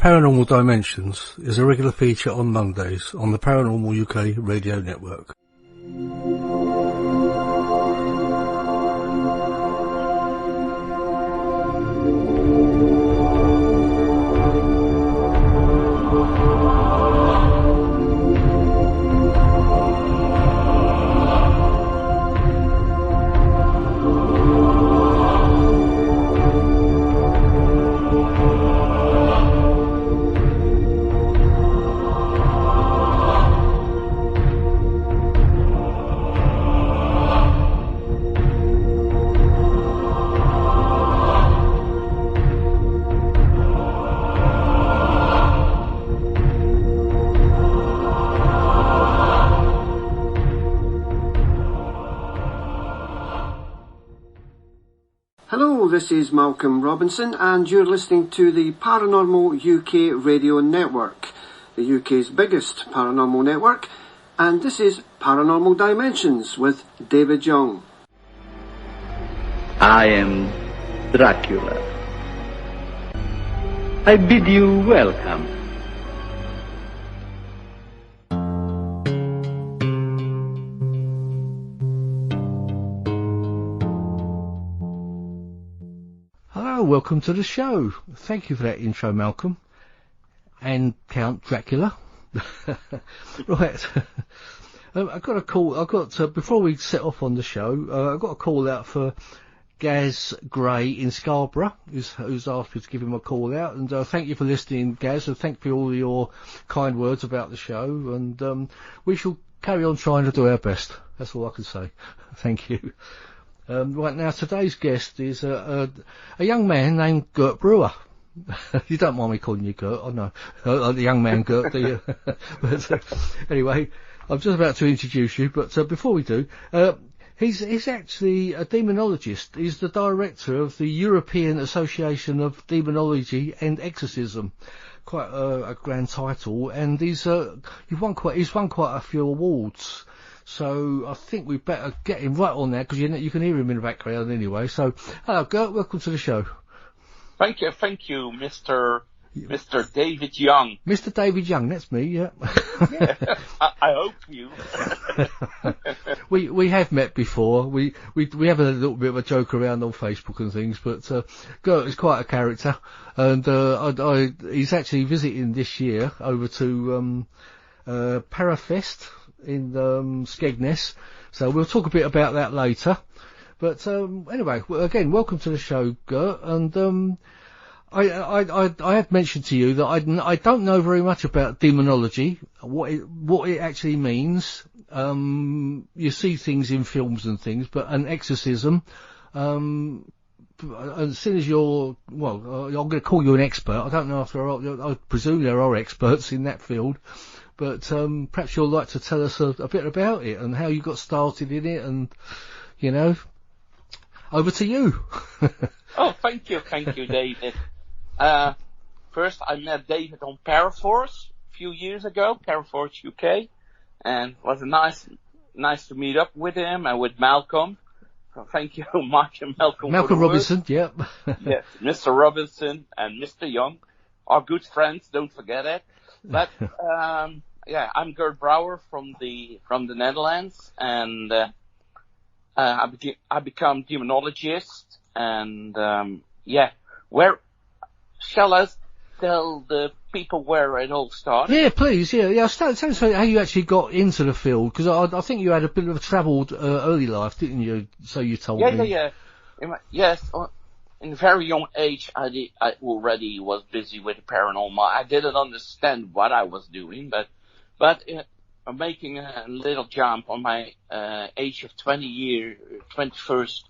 Paranormal Dimensions is a regular feature on Mondays on the Paranormal UK radio network. This is Malcolm Robinson and you're listening to the Paranormal UK radio network, the UK's biggest paranormal network, and this is Paranormal Dimensions with David Young. I am Dracula. I bid you welcome. Welcome to the show. Thank you for that intro, Malcolm and Count Dracula. Right. I got a call. Before we set off on the show, I got a call out for Gaz Gray in Scarborough, who's asked me to give him a call out. And thank you for listening, Gaz, and thank you for all your kind words about the show. And we shall carry on trying to do our best. That's all I can say. Thank you. Right now, today's guest is a young man named Gert Brouwer. You don't mind me calling you Gert, I know. The young man Gert, do you? But, anyway, I'm just about to introduce you, but before we do, he's actually a demonologist. He's the director of the European Association of Demonology and Exorcism. Quite a grand title, and he's won quite a few awards. So I think we better get him right on there, because you can hear him in the background anyway. So, hello, Gert, welcome to the show. Thank you, Mr. David Young. Mr. David Young, that's me, yeah. Yeah, I hope you. We have met before. We have a little bit of a joke around on Facebook and things, but Gert is quite a character, and he's actually visiting this year over to Parafest in Skegness, so we'll talk a bit about that later. But anyway, again, welcome to the show, Gert. And I have mentioned to you that I don't know very much about demonology, what it actually means. You see things in films and things, but an exorcism. And as soon as I'm going to call you an expert. I don't know if I presume there are experts in that field. But perhaps you'd like to tell us a bit about it and how you got started in it, and over to you. Oh, thank you, David. First, I met David on Paraforce a few years ago, Paraforce UK, and it was nice to meet up with him and with Malcolm. So thank you, Mark and Malcolm. Malcolm Robinson, yep. Yes, Mr. Robinson and Mr. Young are good friends. Don't forget it. But I'm Gert Brouwer from the Netherlands, and I become demonologist. And where shall I tell the people where it all started? Yeah, please. Yeah. Tell us how you actually got into the field, because I think you had a bit of a travelled early life, didn't you? So you told me. Yeah. Yes. In a very young age, I already was busy with the paranormal. I didn't understand what I was doing, but making a little jump on my age of 21st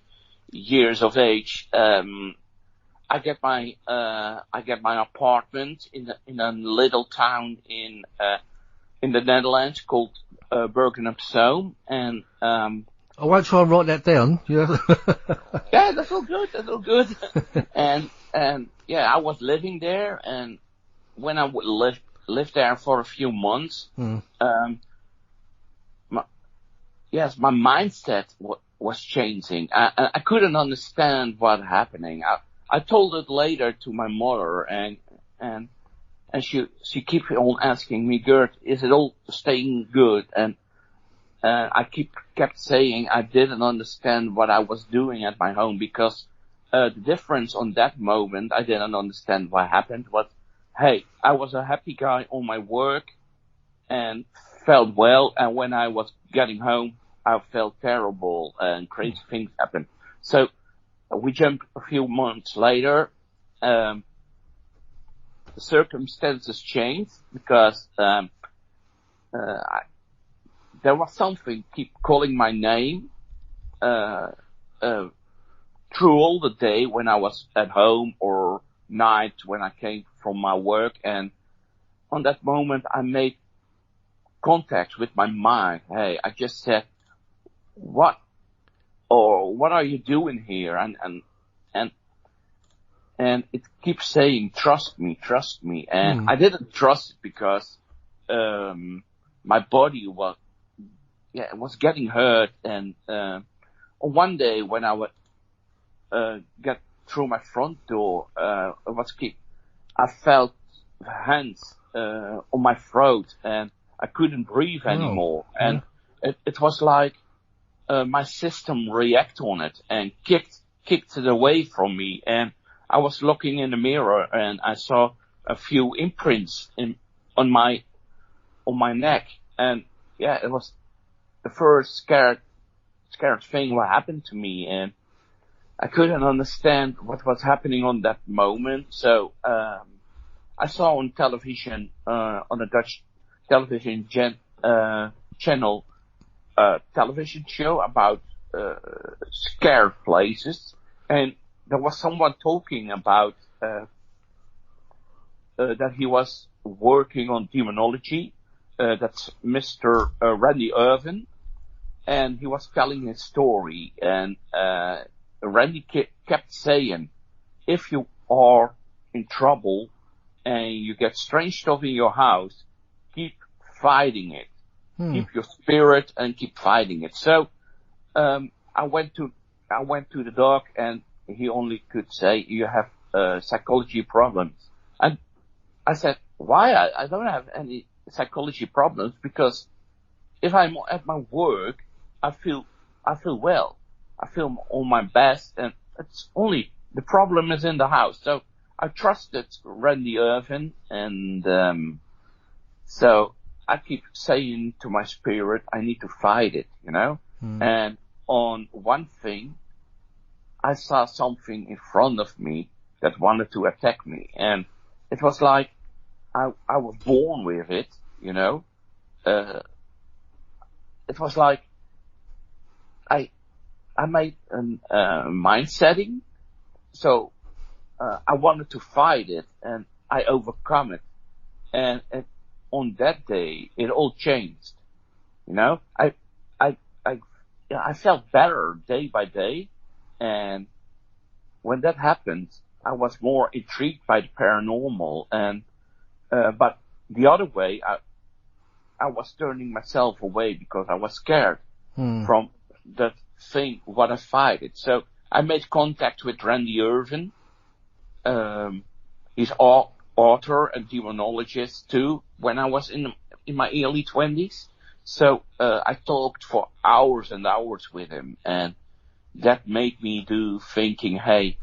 years of age, I get my apartment in a little town in the Netherlands called Bergen op Zoom, and I won't try and write that down. Yeah. Yeah, that's all good. And I was living there, and when I lived there for a few months, my mindset was changing. I couldn't understand what happening. I told it later to my mother, and And she kept on asking me, Gert, is it all staying good? And I kept saying I didn't understand what I was doing at my home, because the difference on that moment, I didn't understand what happened, was, hey, I was a happy guy on my work and felt well, and when I was getting home, I felt terrible and crazy things happened. So we jumped a few months later. The circumstances changed because there was something keep calling my name through all the day when I was at home or night when I came from my work. And on that moment, I made contact with my mind. Hey, I just said, what are you doing here? And it keeps saying, trust me. And I didn't trust it because my body was getting hurt. And one day when I would get through my front door, I felt hands on my throat, and I couldn't breathe anymore. And it was like my system reacted on it and kicked it away from me. And I was looking in the mirror, and I saw a few imprints on my neck. And it was the first scared thing what happened to me, and I couldn't understand what was happening on that moment. So I saw on television, on a Dutch television channel, television show about scared places, and there was someone talking about that he was working on demonology. That's Mr. Randy Irvin, and he was telling his story. And Randy kept saying, if you are in trouble and you get strange stuff in your house, keep fighting it. Keep your spirit and keep fighting it. So I went to the doc, and he only could say, you have psychology problems. And I said, why? I don't have any psychology problems, because if I'm at my work, I feel well. I feel on my best, and it's only the problem is in the house. So I trusted Randy Irvin, and so I keep saying to my spirit, I need to fight it, you know. And on one thing, I saw something in front of me that wanted to attack me, and it was like I was born with it, you know. It was like I made a mind setting, so I wanted to fight it, and I overcome it. And on that day, it all changed. You know, I felt better day by day, and when that happened, I was more intrigued by the paranormal. And but the other way, I was turning myself away because I was scared from that thing, what I fight it. So I made contact with Randy Irvin. He's author and demonologist too, when I was in my early 20s. So I talked for hours and hours with him, and that made me thinking, hey,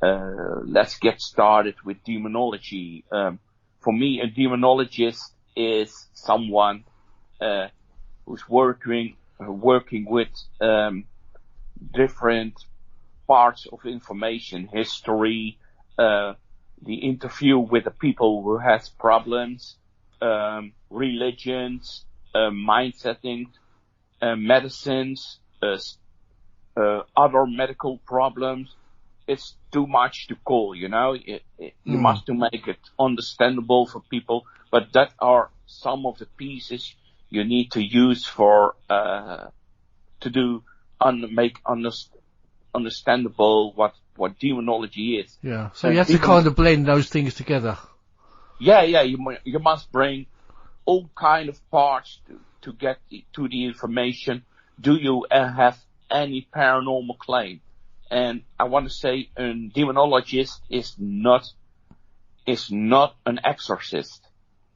let's get started with demonology. For me, a demonologist is someone who's working with different parts of information, history, the interview with the people who has problems, religions, mindsetting, medicines, other medical problems. It's too much to call, you know. You must to make it understandable for people, but that are some of the pieces you need to use for make understandable what demonology is. Yeah. So you have to kind of blend those things together. Yeah. You must bring all kind of parts to get to the information. Do you have any paranormal claim? And I want to say, a demonologist is not is not an exorcist.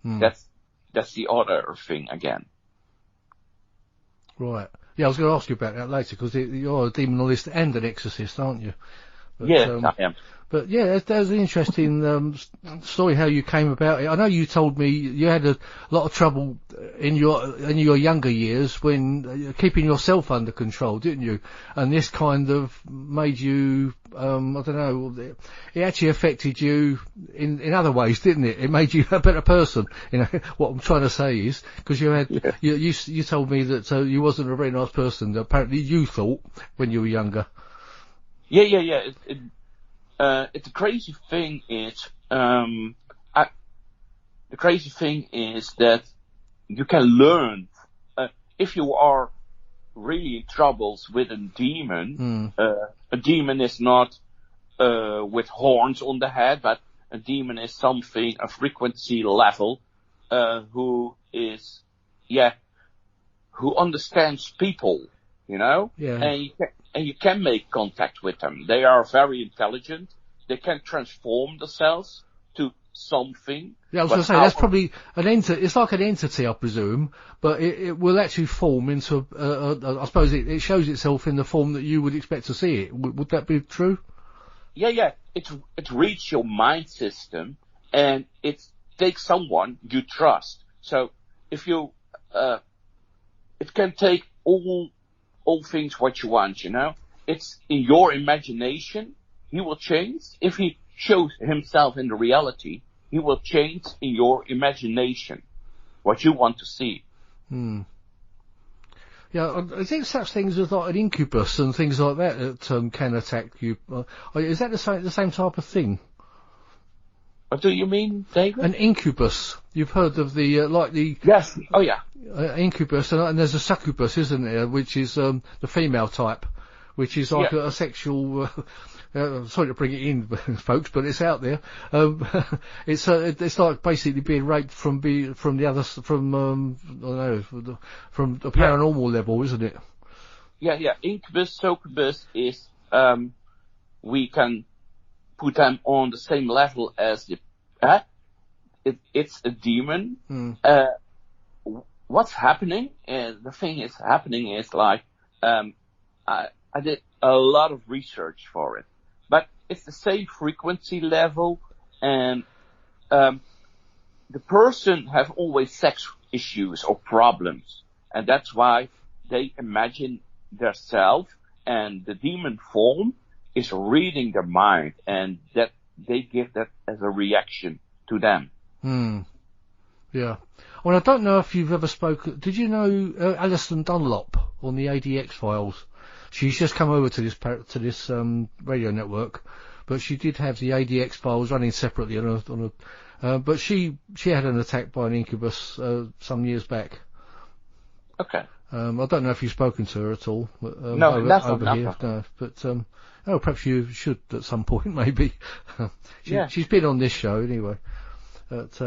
That's the other thing again. Right. Yeah, I was going to ask you about that later, because you're a demonologist and an exorcist, aren't you? But, I am. But yeah, that was an interesting story how you came about it. I know you told me you had a lot of trouble in your younger years when keeping yourself under control, didn't you? And this kind of made you, I don't know, it actually affected you in other ways, didn't it? It made you a better person. You know what I'm trying to say is, because you had you told me that you wasn't a very nice person. Apparently, you thought when you were younger. Yeah. The crazy thing is, the crazy thing is that you can learn, if you are really in troubles with a demon. A demon is not, with horns on the head, but a demon is something, a frequency level, who understands people, you know? Yeah. And you can make contact with them. They are very intelligent. They can transform themselves to something. Yeah, I was going to say, that's probably it's like an entity, I presume, but it will actually form into, I suppose it shows itself in the form that you would expect to see it. Would that be true? Yeah. It reads your mind system, and it takes someone you trust. So if you, it can take all things what you want, you know. It's in your imagination. He will change. If he shows himself in the reality, he will change in your imagination what you want to see. Yeah, I think such things as like an incubus and things like that can attack you. Is that the same type of thing? What do you mean, David? An incubus. You've heard of the Yes. Oh yeah. Incubus, and there's a succubus, isn't there? Which is the female type, which is like a sexual. Sorry to bring it in, folks, but it's out there. It's like basically being raped from the paranormal level, isn't it? Yeah. Incubus, succubus is we can put them on the same level as it's a demon. What's happening? The thing is happening is like I did a lot of research for it. But it's the same frequency level, and the person have always sex issues or problems, and that's why they imagine themselves, and the demon form is reading their mind, and that they give that as a reaction to them. Yeah. Well, I don't know if you've ever spoken. Did you know Alison Dunlop on the ADX files? She's just come over to this radio network, but she did have the ADX files running separately but she had an attack by an incubus some years back. Okay. I don't know if you've spoken to her at all. No, over here. No, but perhaps you should at some point, maybe. She's been on this show anyway. But,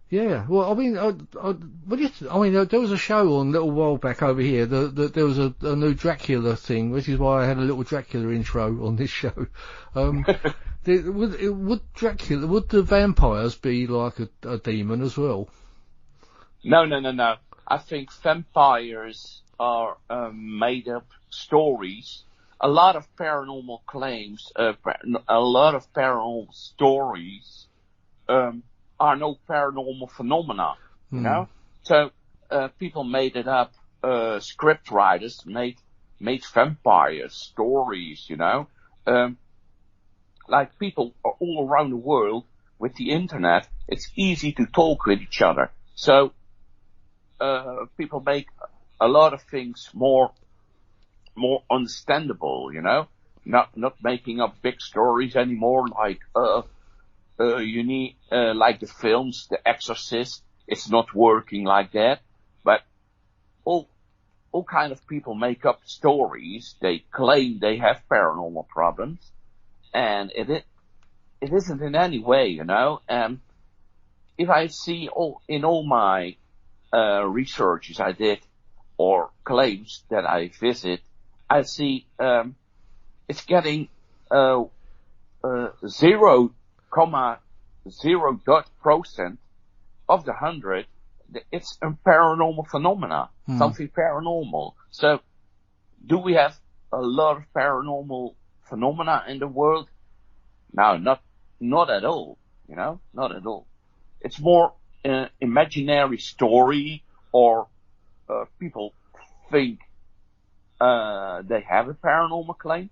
yeah, well, I mean, there was a show on a little while back over here that there was a new Dracula thing, which is why I had a little Dracula intro on this show. Would the vampires be like a demon as well? No. I think vampires are made up stories. A lot of paranormal claims, a lot of paranormal stories, are no paranormal phenomena, you know? So, people made it up, script writers made vampire stories, you know? Like people are all around the world with the internet, it's easy to talk with each other. So, people make a lot of things more understandable, you know? Not making up big stories anymore, like, you need, like the films, The Exorcist, it's not working like that, but all kind of people make up stories, they claim they have paranormal problems, and it isn't in any way, you know, if I see in all my, researches I did, or claims that I visit, I see, it's getting, zero 0.0% of the 100, it's a paranormal phenomena, something paranormal. So, do we have a lot of paranormal phenomena in the world? No, not at all. Not at all. It's more an imaginary story, or people think they have a paranormal claim.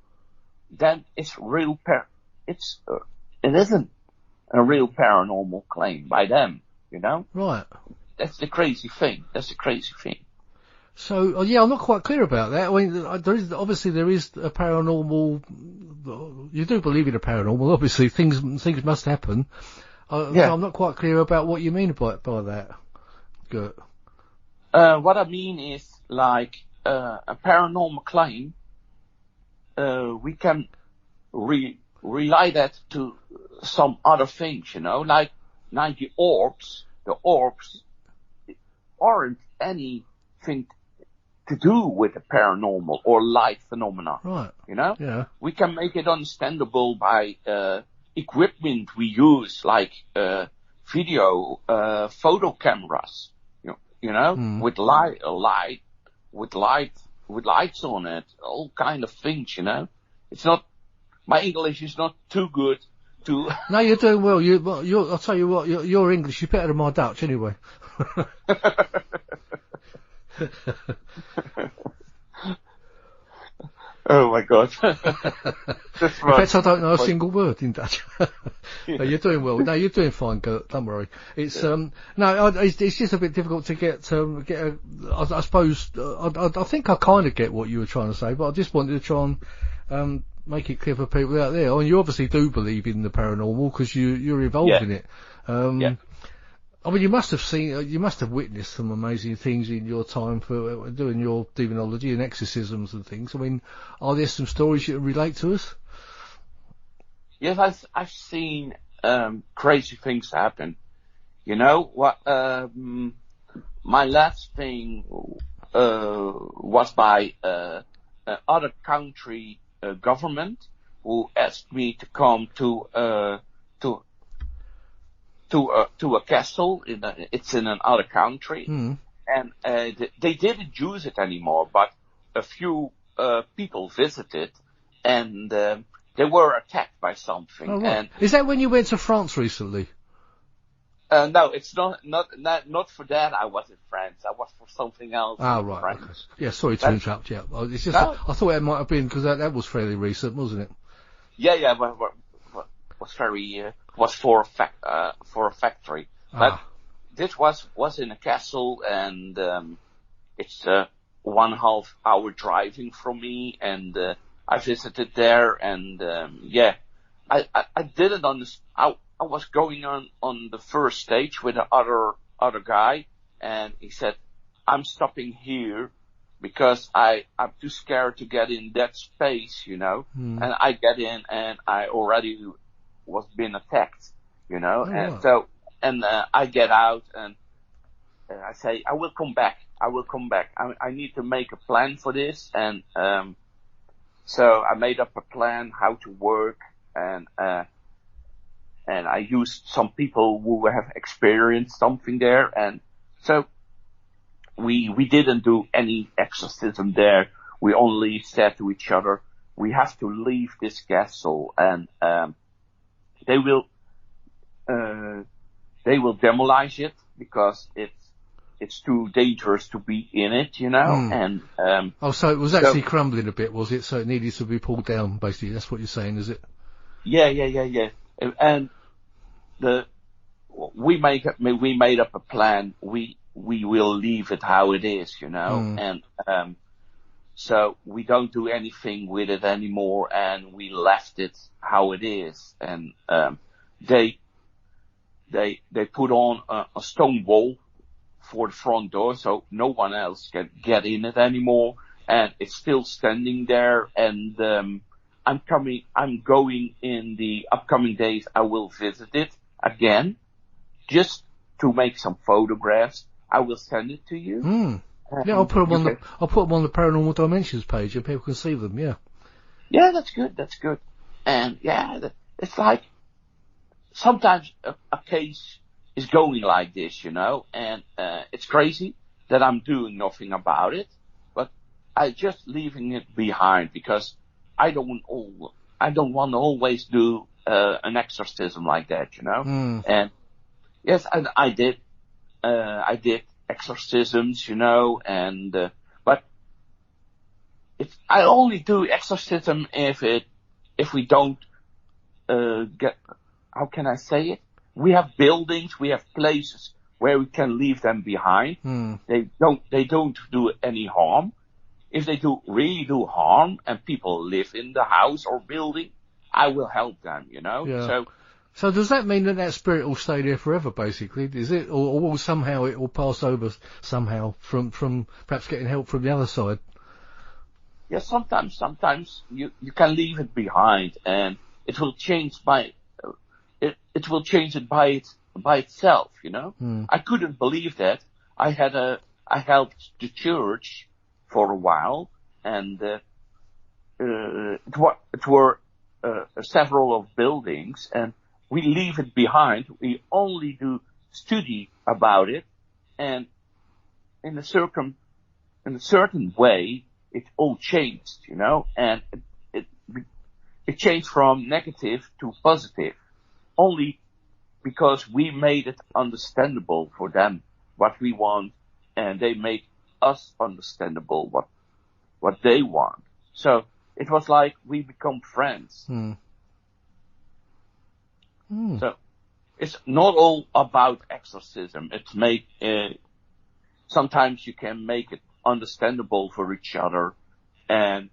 Then it's real. It isn't a real paranormal claim by them. Right. That's the crazy thing. So, I'm not quite clear about that. I mean, there is a paranormal. You do believe in a paranormal. Obviously, things must happen. So I'm not quite clear about what you mean by that. Good. What I mean is, like, a paranormal claim, we can rely that to some other things, like the orbs. The orbs aren't anything to do with the paranormal or light phenomena. Right. Yeah. We can make it understandable by equipment we use, like video, photo cameras. With lights on it, all kind of things. It's not. My English is not too good to. No, you're doing well. I'll tell you what. Your English is better than my Dutch, anyway. Oh my God. In fact, I don't know a single word in Dutch. No, you're doing well. No, you're doing fine, Gert. Don't worry. It's, it's just a bit difficult to get I suppose, I think I kind of get what you were trying to say, but I just wanted to try and, make it clear for people out there. I mean, you obviously do believe in the paranormal because you're involved in it. I mean, you must have witnessed some amazing things in your time for doing your demonology and exorcisms and things. I mean, are there some stories you can relate to us? Yes, I've seen crazy things happen. What? My last thing was by other country government who asked me to come to a castle. It's in another country, and they didn't use it anymore. But a few people visited, and they were attacked by something. Oh, right. And is that when you went to France recently? No, it's not for that. I was in France. I was for something else. Oh, right. Okay. Yeah, sorry to interrupt you. It's just I thought it might have been because that was fairly recent, wasn't it? Yeah. Was for a factory, but this was in a castle, and it's 1.5 hour driving from me, and I visited there, and I didn't understand. I was going on the first stage with the other guy, and he said, "I'm stopping here because I'm too scared to get in that space, And I get in, and I already was being attacked, and wow. so, and I get out, and I say, I will come back. I need to make a plan for this, and so I made up a plan how to work, and I used some people who have experienced something there, and so we didn't do any exorcism there. We only said to each other, we have to leave this castle, and they will demolish it because it's too dangerous to be in it, and so it was actually crumbling a bit, was it? So it needed to be pulled down, basically. That's what you're saying, is it? Yeah. And we made up a plan. We will leave it how it is, and so we don't do anything with it anymore, and we left it how it is. And they put on a stone wall for the front door, so no one else can get in it anymore, and it's still standing there. And I'm going in the upcoming days. I will visit it again, just to make some photographs. I will send it to you. Yeah, I'll put them on the Paranormal Dimensions page, and people can see them. Yeah. Yeah, that's good. And it's like sometimes a case is going like this, and it's crazy that I'm doing nothing about it, but I just leaving it behind because I don't want to always do an exorcism like that, And yes, I did exorcisms, and but I only do exorcism if we don't get, how can I say it? We have buildings, we have places where we can leave them behind. They don't do any harm. If they really do harm and people live in the house or building, I will help them, Yeah. So does that mean that spirit will stay there forever, basically? Is it, or will somehow it will pass over somehow from perhaps getting help from the other side? Yeah, sometimes you can leave it behind and it will change it will change it by itself, I couldn't believe that. I helped the church for a while, and it were several of buildings, and we leave it behind. We only do study about it, and in a certain way, it all changed, and it changed from negative to positive, only because we made it understandable for them what we want, and they make us understandable what they want. So it was like we become friends. So it's not all about exorcism. Sometimes you can make it understandable for each other and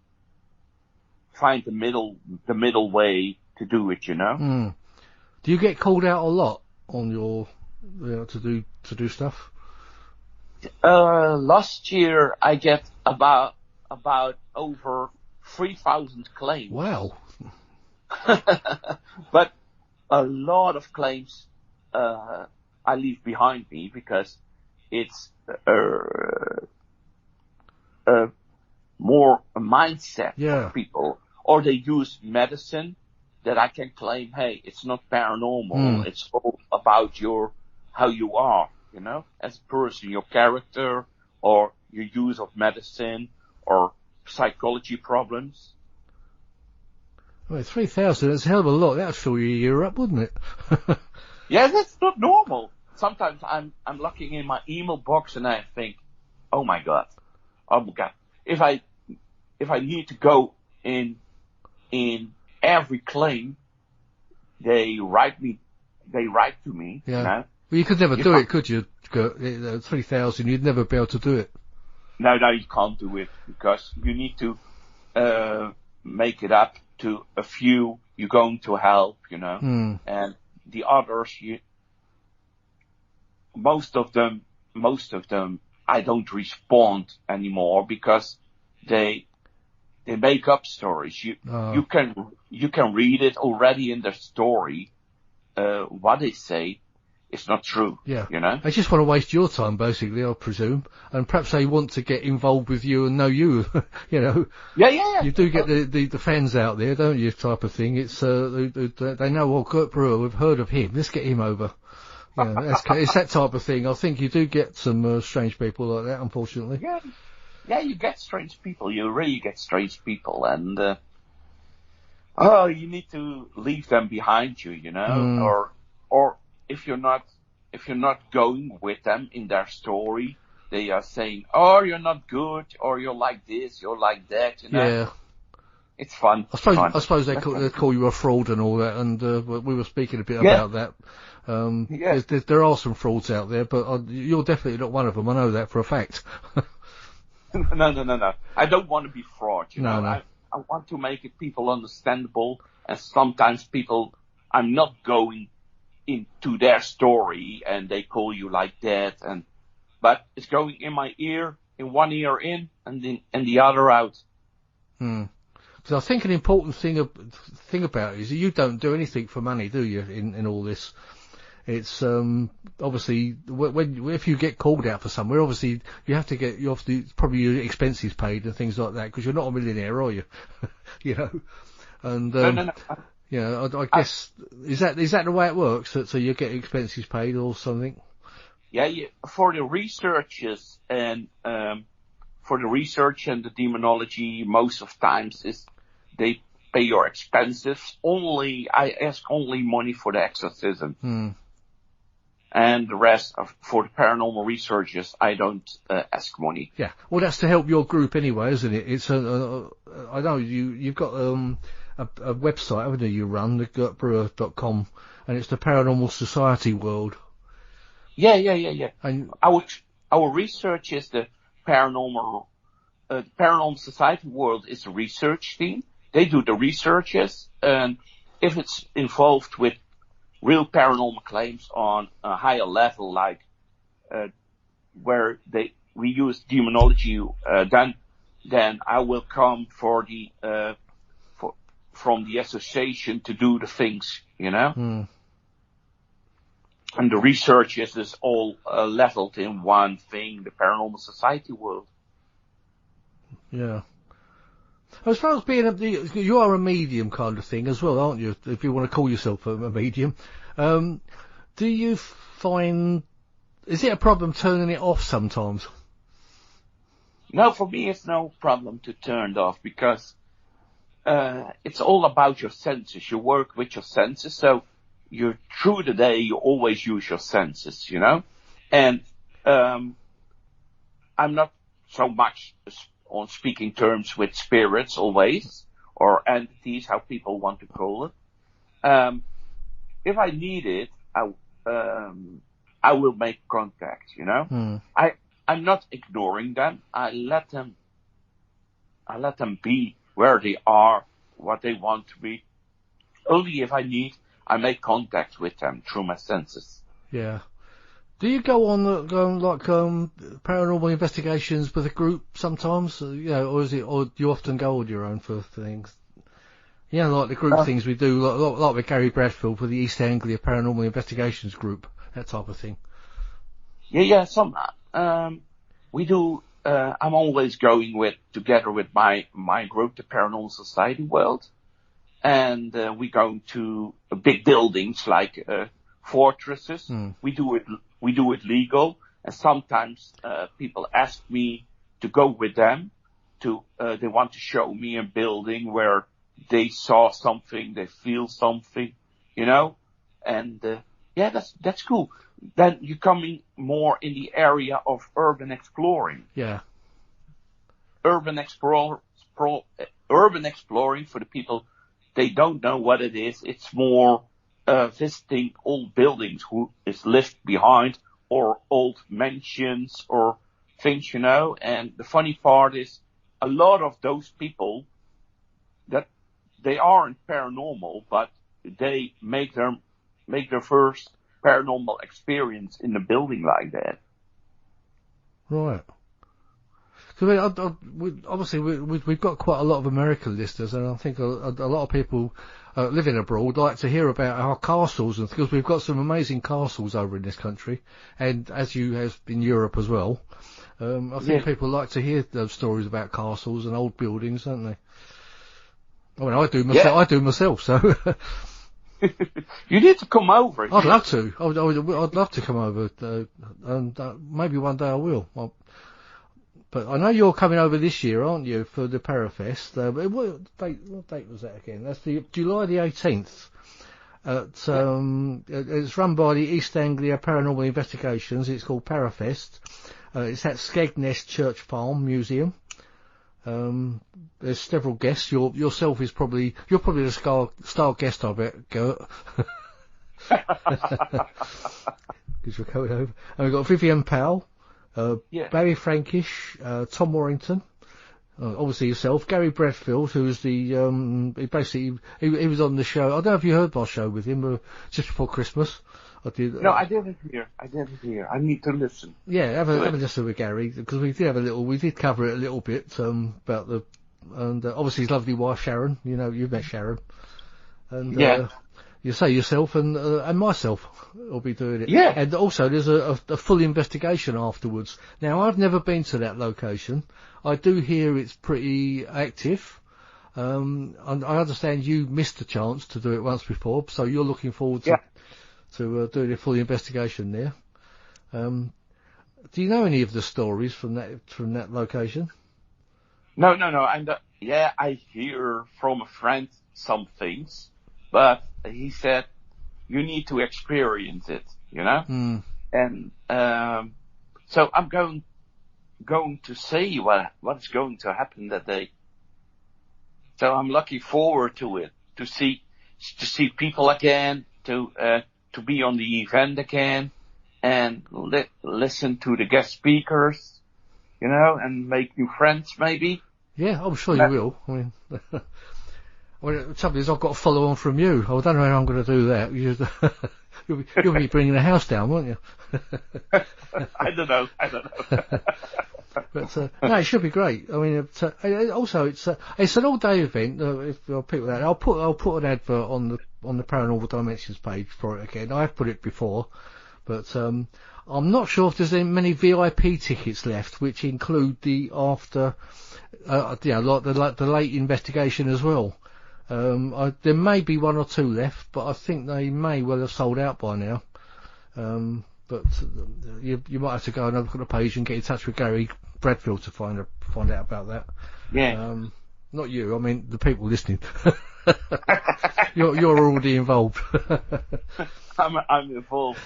find the middle way to do it, Do you get called out a lot on your to do stuff? Last year I get about over 3,000 claims. Wow. But a lot of claims I leave behind me because it's more a mindset of people, or they use medicine that I can claim, hey, it's not paranormal, it's all about how you are, as a person, your character, or your use of medicine, or psychology problems. Well, 3,000, that's a hell of a lot. That would fill your year up, wouldn't it? Yeah, that's not normal. Sometimes I'm looking in my email box and I think, oh my god, if I need to go in every claim, they write to me. Yeah. Well, you could never do it, could you? 3,000, you'd never be able to do it. No, you can't do it because you need to make it up to a few you're going to help, and the others, most of them, I don't respond anymore because they make up stories. You can read it already in their story. What they say is not true. Yeah. They just want to waste your time, basically, I presume. And perhaps they want to get involved with you and know you, Yeah. You do get the fans out there, don't you, type of thing. It's, they know, Gert Brouwer, we've heard of him. Let's get him over. It's that type of thing. I think you do get some strange people like that, unfortunately. Yeah, you get strange people. You really get strange people. And, you need to leave them behind you, or if you're not going with them in their story, they are saying, oh, you're not good, or you're like this, you're like that, Yeah. It's fun. I suppose they call you a fraud and all that, and we were speaking a bit about that. There are some frauds out there, but you're definitely not one of them. I know that for a fact. No. I don't want to be fraud, No. I want to make it people understandable, and sometimes I'm not going into their story and they call you like that, but it's going in my ear, in one ear in and the other out. So I think an important thing about it is that you don't do anything for money, do you, in all this? It's obviously if you get called out for somewhere, obviously you have to probably your expenses paid and things like that, because you're not a millionaire, are you? And No. You know, I guess, is that the way it works? So you get expenses paid or something? Yeah, for the researchers and, for the research and the demonology, most of times they pay your expenses. I ask only money for the exorcism. And the rest for the paranormal researchers, I don't ask money. Yeah, well, that's to help your group anyway, isn't it? It's I know you've got a website, haven't you run, the gertbrewer.com, and it's the Paranormal Society World. Yeah. And our research is the Paranormal Society World is a research team. They do the researches, and if it's involved with real paranormal claims on a higher level, like where we use demonology, then I will come from the association to do the things, you know. And the research is all leveled in one thing, the Paranormal Society World. Yeah. As far as being you are a medium kind of thing as well, aren't you? If you want to call yourself a medium, do you find, is it a problem turning it off sometimes? No, for me it's no problem to turn it off, because it's all about your senses. You work with your senses, so through the day you always use your senses, you know. And I'm not so much on speaking terms with spirits always, or entities, how people want to call it. If I need it, I will make contact, you know. I'm not ignoring them. I let them be where they are, what they want to be. Only if I need, I make contact with them through my senses. Yeah. Do you go on paranormal investigations with a group sometimes? You know, or do you often go on your own for things? Yeah, like the group things we do, like with Gary Bradfield for the East Anglia Paranormal Investigations group, that type of thing. Yeah. We do. I'm always going together with my group, the Paranormal Society World, and we go to big buildings like fortresses. We do it legal, and sometimes people ask me to go with them. They want to show me a building where they saw something, they feel something, you know, and that's cool. Then you're coming more in the area of urban exploring. Yeah. Urban exploring for the people, they don't know what it is. It's more visiting old buildings who is left behind, or old mansions or things, you know. And the funny part is, a lot of those people that they aren't paranormal, but they make their first paranormal experience in a building like that. Right. So obviously we've got quite a lot of American listeners, and I think a lot of people living abroad like to hear about our castles, and because we've got some amazing castles over in this country, and as you have in Europe as well. I think people like to hear those stories about castles and old buildings, don't they? I mean, I do myself. Yeah. I do myself. So you need to come over. I'd love to. I'd love to come over, and maybe one day I will. But I know you're coming over this year, aren't you, for the Parafest? What date was that again? That's the July the 18th. It's run by the East Anglia Paranormal Investigations. It's called Parafest. It's at Skegness Church Farm Museum. There's several guests. Yourself is probably the star guest, I bet, Gert. Because you're coming over. And we've got Vivian Powell. Barry Frankish, Tom Warrington, obviously yourself, Gary Bradfield, who's he was on the show. I don't know if you heard my show with him just before Christmas. I did. No, I didn't hear. I need to listen. Yeah, have a listen with Gary, because we did cover it a little bit about and obviously his lovely wife Sharon. You know, you've met Sharon, and you say yourself and myself will be doing it. Yeah. And also there's a full investigation afterwards. Now, I've never been to that location. I do hear it's pretty active. And I understand you missed the chance to do it once before, so you're looking forward to doing a full investigation there. Do you know any of the stories from that location? No. And I hear from a friend some things, but he said you need to experience it, you know. Mm. And so I'm going to see what's going to happen that day. So I'm looking forward to it, to see people again, to be on the event again, and listen to the guest speakers, you know, and make new friends maybe. Yeah, I'm sure you will. I mean, the trouble is I've got to follow on from you. I don't know how I'm going to do that. You'll be bringing the house down, won't you? I don't know. But no, it should be great. I mean, also it's an all-day event. If people that, I'll put an advert on the Paranormal Dimensions page for it again. I've put it before, but I'm not sure if there's many VIP tickets left, which include the after, like the late investigation as well. There may be one or two left, but I think they may well have sold out by now. But you might have to go and look at the page and get in touch with Gary Bradfield to find out about that. Yeah. Not you. I mean the people listening. You're already involved. I'm involved.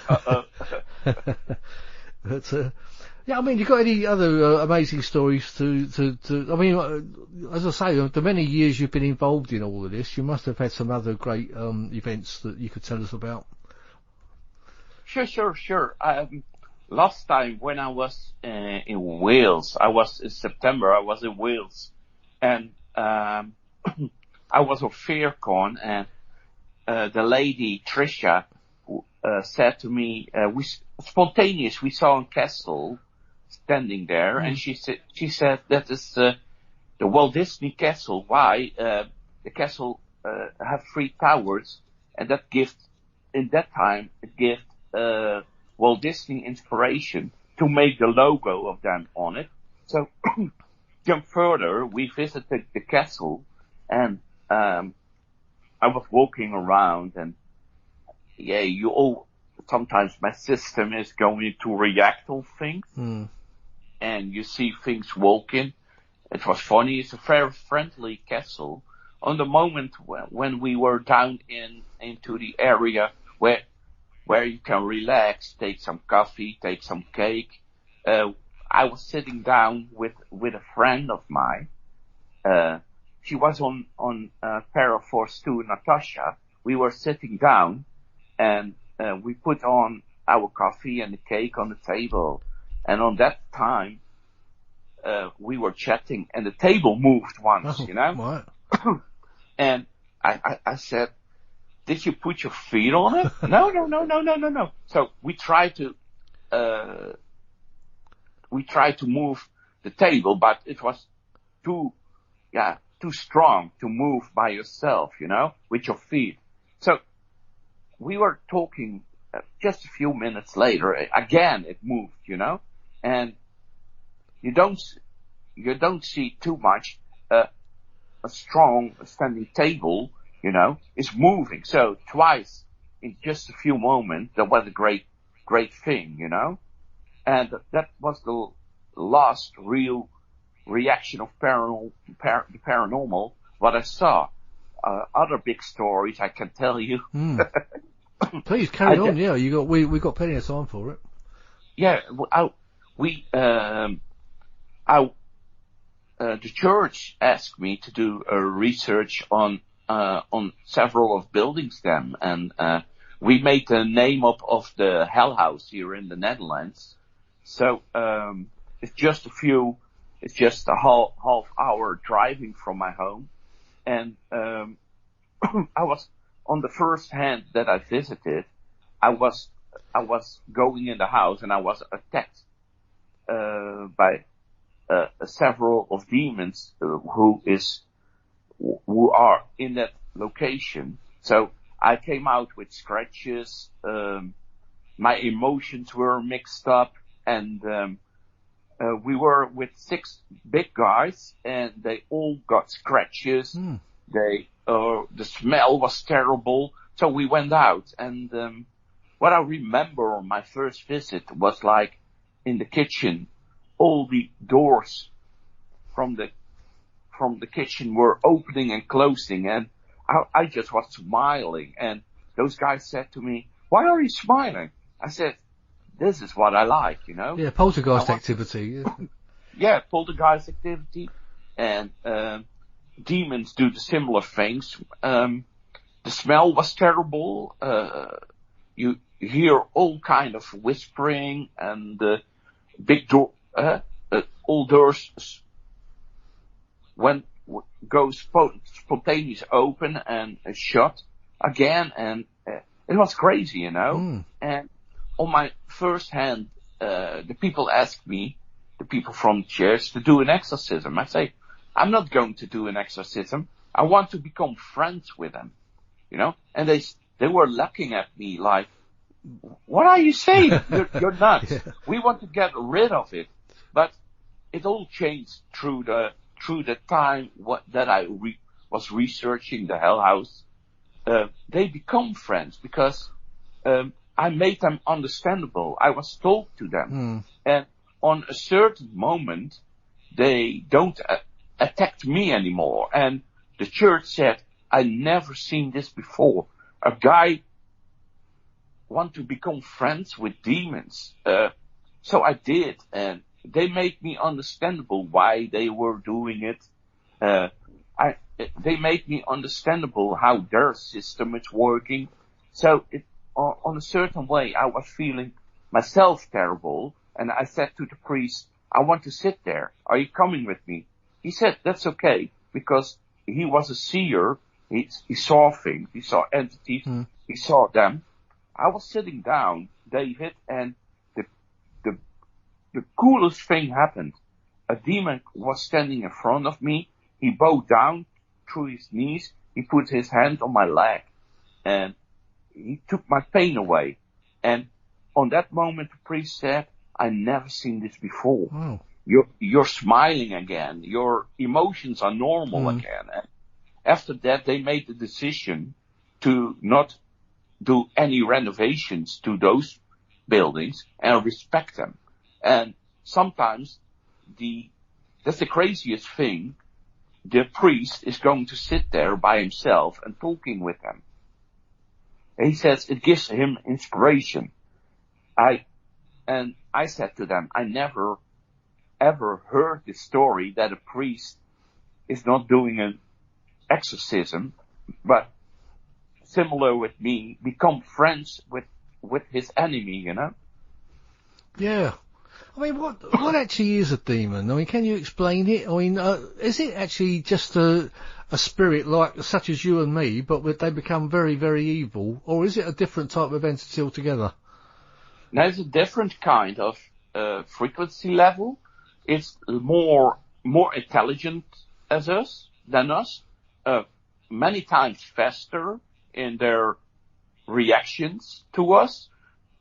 But yeah, I mean, you got any other amazing stories to? I mean, as I say, the many years you've been involved in all of this, you must have had some other great events that you could tell us about. Sure. Last time when I was in Wales, in September, I was in Wales, and I was on FairCon, and the lady Tricia said to me, we saw a castle standing there, and she said that is the Walt Disney Castle. Why? The castle have 3 towers, and that in that time it gave Walt Disney inspiration to make the logo of them on it. So jump further, we visited the castle, and I was walking around, and sometimes my system is going to react on things, and you see things walking. It was funny. It's a very friendly castle. On the moment when we were down into the area where you can relax, take some coffee, take some cake, I was sitting down with a friend of mine. She was on Paraforce 2, Natasha. We were sitting down, and we put on our coffee and the cake on the table. And on that time, we were chatting, and the table moved once, you know? What? And I said, did you put your feet on it? No. So we tried to move the table, but it was too strong to move by yourself, you know, with your feet. So we were talking just a few minutes later. Again, it moved, you know, and you don't see too much. A strong standing table, you know, is moving. So twice in just a few moments, that was a great thing, you know, and that was the last real reaction of paranormal what I saw. Other big stories I can tell you. Please carry on. Yeah, we got plenty of time for it. Yeah, the church asked me to do a research on several of buildings them, and we made the name up of the Hell House here in the Netherlands. So it's just a half hour driving from my home, and I was on the first hand that I visited. I was going in the house, and I was attacked by several of demons who are in that location. So I came out with scratches. My emotions were mixed up, and we were with 6 big guys, and they all got scratches. The smell was terrible, so we went out. And what I remember on my first visit was like in the kitchen, all the doors from the kitchen were opening and closing, and I just was smiling. And those guys said to me, "Why are you smiling?" I said, "This is what I like, you know." Yeah, poltergeist activity. Yeah, poltergeist activity, and demons do the similar things. The smell was terrible. You hear all kind of whispering, and big door, all doors goes spontaneous open and shut again, and it was crazy, you know. And on my first hand, the people asked me, the people from the church, to do an exorcism. I say, I'm not going to do an exorcism. I want to become friends with them, you know. And they were looking at me like, "What are you saying? You're nuts. Yeah. We want to get rid of it." But it all changed through the time that I was researching the Hell House. They become friends because I made them understandable. I was told to them. And on a certain moment, they don't attack me anymore. And the church said, "I never seen this before. A guy want to become friends with demons." So I did, and they made me understandable why they were doing it. They made me understandable how their system is working. So on a certain way, I was feeling myself terrible, and I said to the priest, "I want to sit there. Are you coming with me?" He said, "That's okay," because he was a seer. He saw things. He saw entities. He saw them. I was sitting down, David, and the coolest thing happened. A demon was standing in front of me. He bowed down through his knees. He put his hand on my leg, and he took my pain away. And on that moment, the priest said, "I never seen this before. Wow. You're smiling again. Your emotions are normal again." And after that, they made the decision to not do any renovations to those buildings and respect them. And sometimes that's the craziest thing. The priest is going to sit there by himself and talking with them. And he says it gives him inspiration. I said to them, I never ever heard the story that a priest is not doing an exorcism, but similar with me, become friends with his enemy, you know? Yeah. I mean, what actually is a demon? I mean, can you explain it? I mean, is it actually just a spirit such as you and me, but they become very, very evil, or is it a different type of entity altogether? Now, it's a different kind of frequency level. It's more intelligent than us, many times faster in their reactions to us.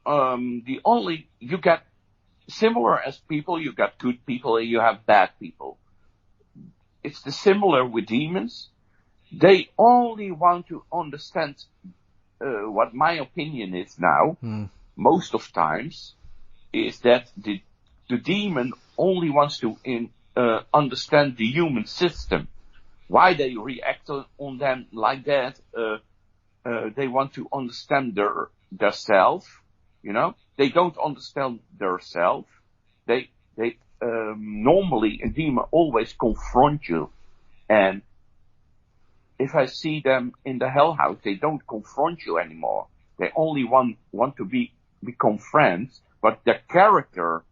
You get similar as people, you got good people and you have bad people. It's the similar with demons. They only want to understand what my opinion is now, most of times, is that the demon only wants to understand the human system. Why they react on them like that, they want to understand their self, you know. They don't understand their self. They normally, a demon always confront you. And if I see them in the hell house, they don't confront you anymore. They only want to become friends, but their character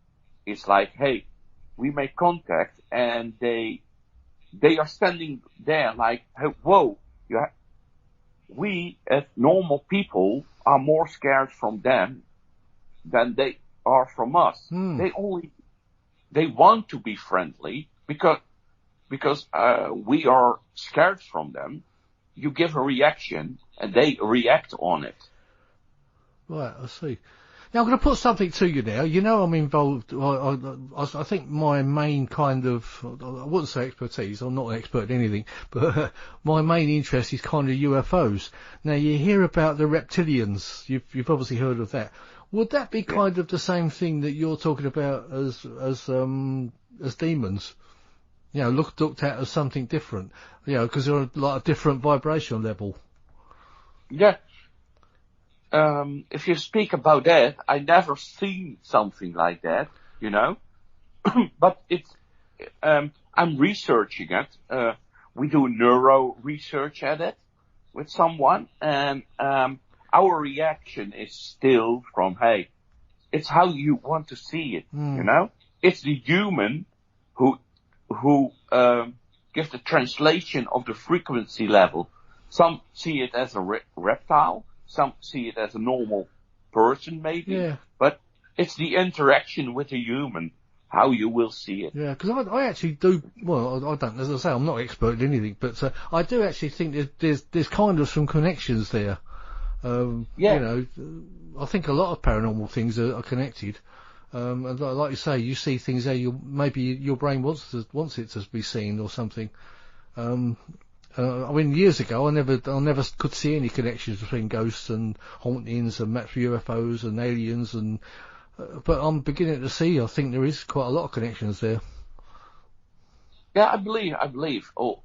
is like, hey, we make contact, and they are standing there like, hey, whoa, we as normal people are more scared from them than they are from us. They want to be friendly because we are scared from them. You give a reaction and they react on it. Right, I see. Now I'm going to put something to you now. You know I'm involved. I think my main kind of, I wouldn't say expertise. I'm not an expert in anything, but my main interest is kind of UFOs. Now you hear about the reptilians. You've obviously heard of that. Would that be kind of the same thing that you're talking about as demons? You know, looked at as something different. You know, because they're on like a different vibration level. Yeah. If you speak about that, I never seen something like that, you know. But it's, I'm researching it. We do neuro research at it with someone, and our reaction is still from, hey, it's how you want to see it, you know. It's the human who gives the translation of the frequency level. Some see it as a reptile. Some see it as a normal person, maybe, but it's the interaction with a human, how you will see it. Yeah, because I actually do, well, I don't, as I say, I'm not expert in anything, but I do actually think there's kind of some connections there. You know, I think a lot of paranormal things are connected. And like you say, you see things there, maybe your brain wants it to be seen or something. I mean, years ago, I never could see any connections between ghosts and hauntings and maps for UFOs and aliens, but I'm beginning to see. I think there is quite a lot of connections there. Yeah, I believe. Oh,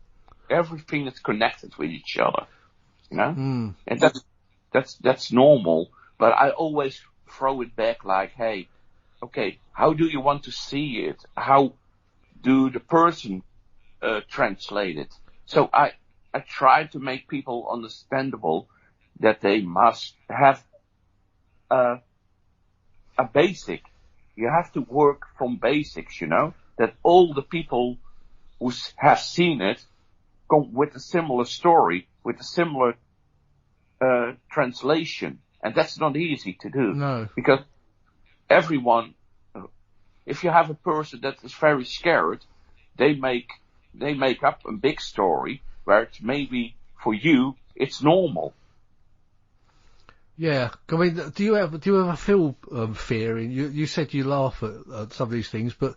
everything is connected with each other, you know, and that's normal. But I always throw it back like, hey, okay, how do you want to see it? How do the person translate it? So I try to make people understandable that they must have a basic. You have to work from basics, you know, that all the people who have seen it come with a similar story, with a similar translation. And that's not easy to do. No. Because everyone, if you have a person that is very scared, they make up a big story where it's maybe for you it's normal. Yeah, I mean, do you ever feel fear? You said you laugh at some of these things, but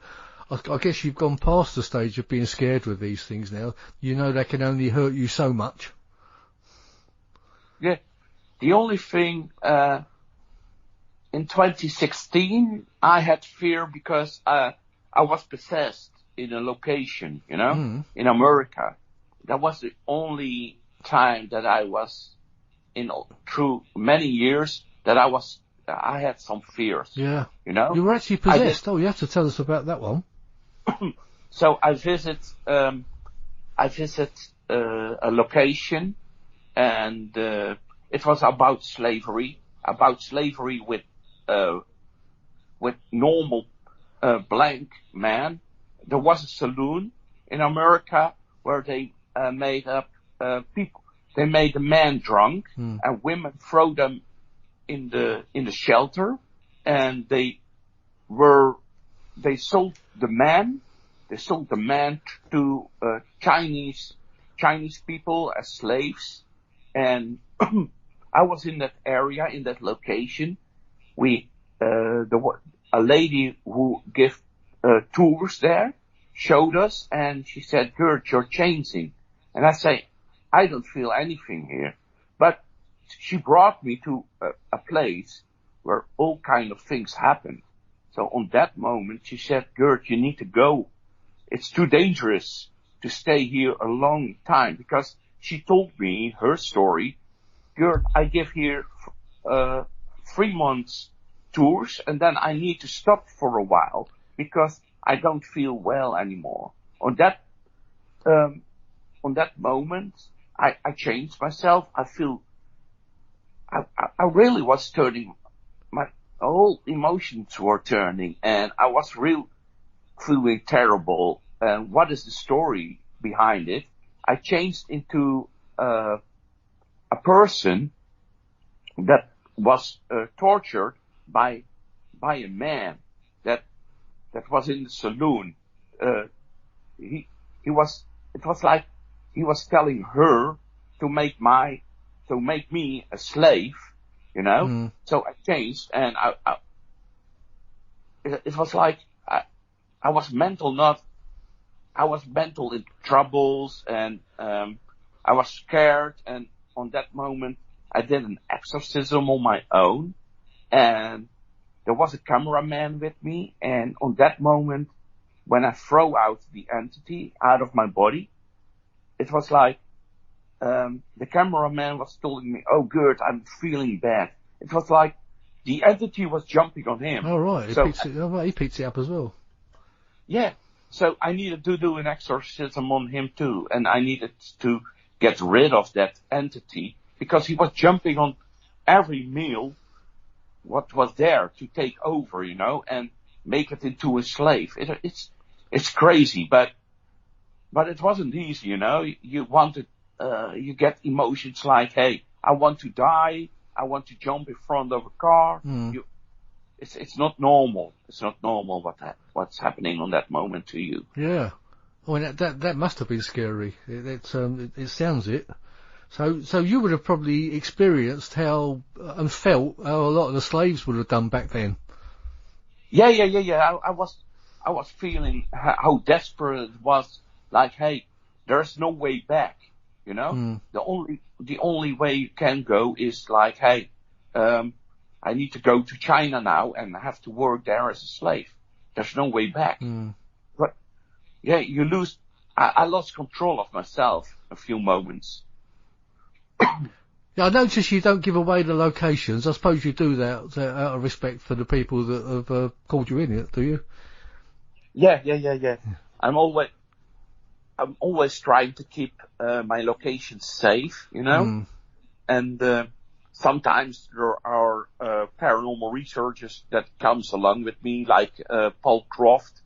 I guess you've gone past the stage of being scared with these things now. You know they can only hurt you so much. Yeah, the only thing in 2016 I had fear because I was possessed in a location, you know, in America. That was the only time that I was through many years that I had some fears. Yeah. You know? You were actually possessed. Oh, you have to tell us about that one. So I visit a location, and it was about slavery with normal blank man. There was a saloon in America where they made up people. They made the man drunk, and women throw them in the shelter, and they sold the man. They sold the man to Chinese people as slaves, and I was in that area, in that location. A lady who gave tours there showed us, and she said, "Gert, you're changing." And I say, "I don't feel anything here." But she brought me to a place where all kind of things happened. So on that moment, she said, "Gert, you need to go. It's too dangerous to stay here a long time." Because she told me her story. "Gert, I give here 3 months tours, and then I need to stop for a while because I don't feel well anymore." On that moment, I changed myself. I really was turning, my whole emotions were turning, and I was feeling terrible. And what is the story behind it? I changed into a person that was tortured by a man that was in the saloon. It was like he was telling her to make me a slave, you know. So I changed, and it was like I was mental in troubles, and I was scared, and on that moment I did an exorcism on my own, and there was a cameraman with me, and on that moment, when I throw out the entity out of my body, it was like the cameraman was telling me, "Oh, Gert, I'm feeling bad." It was like the entity was jumping on him. Oh, right. He picks it up as well. Yeah. So I needed to do an exorcism on him too, and I needed to get rid of that entity because he was jumping on every meal what was there to take over, you know, and make it into a slave. It's crazy, but it wasn't easy, you know. You wanted, you get emotions like, hey, I want to die, I want to jump in front of a car. It's not normal. It's not normal what's happening on that moment to you. Yeah. I mean, that must have been scary. It sounds it. So you would have probably experienced and felt how a lot of the slaves would have done back then. Yeah. I was feeling how desperate it was. Like, hey, there's no way back. You know, the only way you can go is like, hey, I need to go to China now and I have to work there as a slave. There's no way back. But yeah, you lose. I lost control of myself a few moments. Yeah, I notice you don't give away the locations. I suppose you do that out of respect for the people that have called you in it, do you? Yeah. I'm always trying to keep my locations safe, you know, and sometimes there are paranormal researchers that comes along with me, like Paul Croft.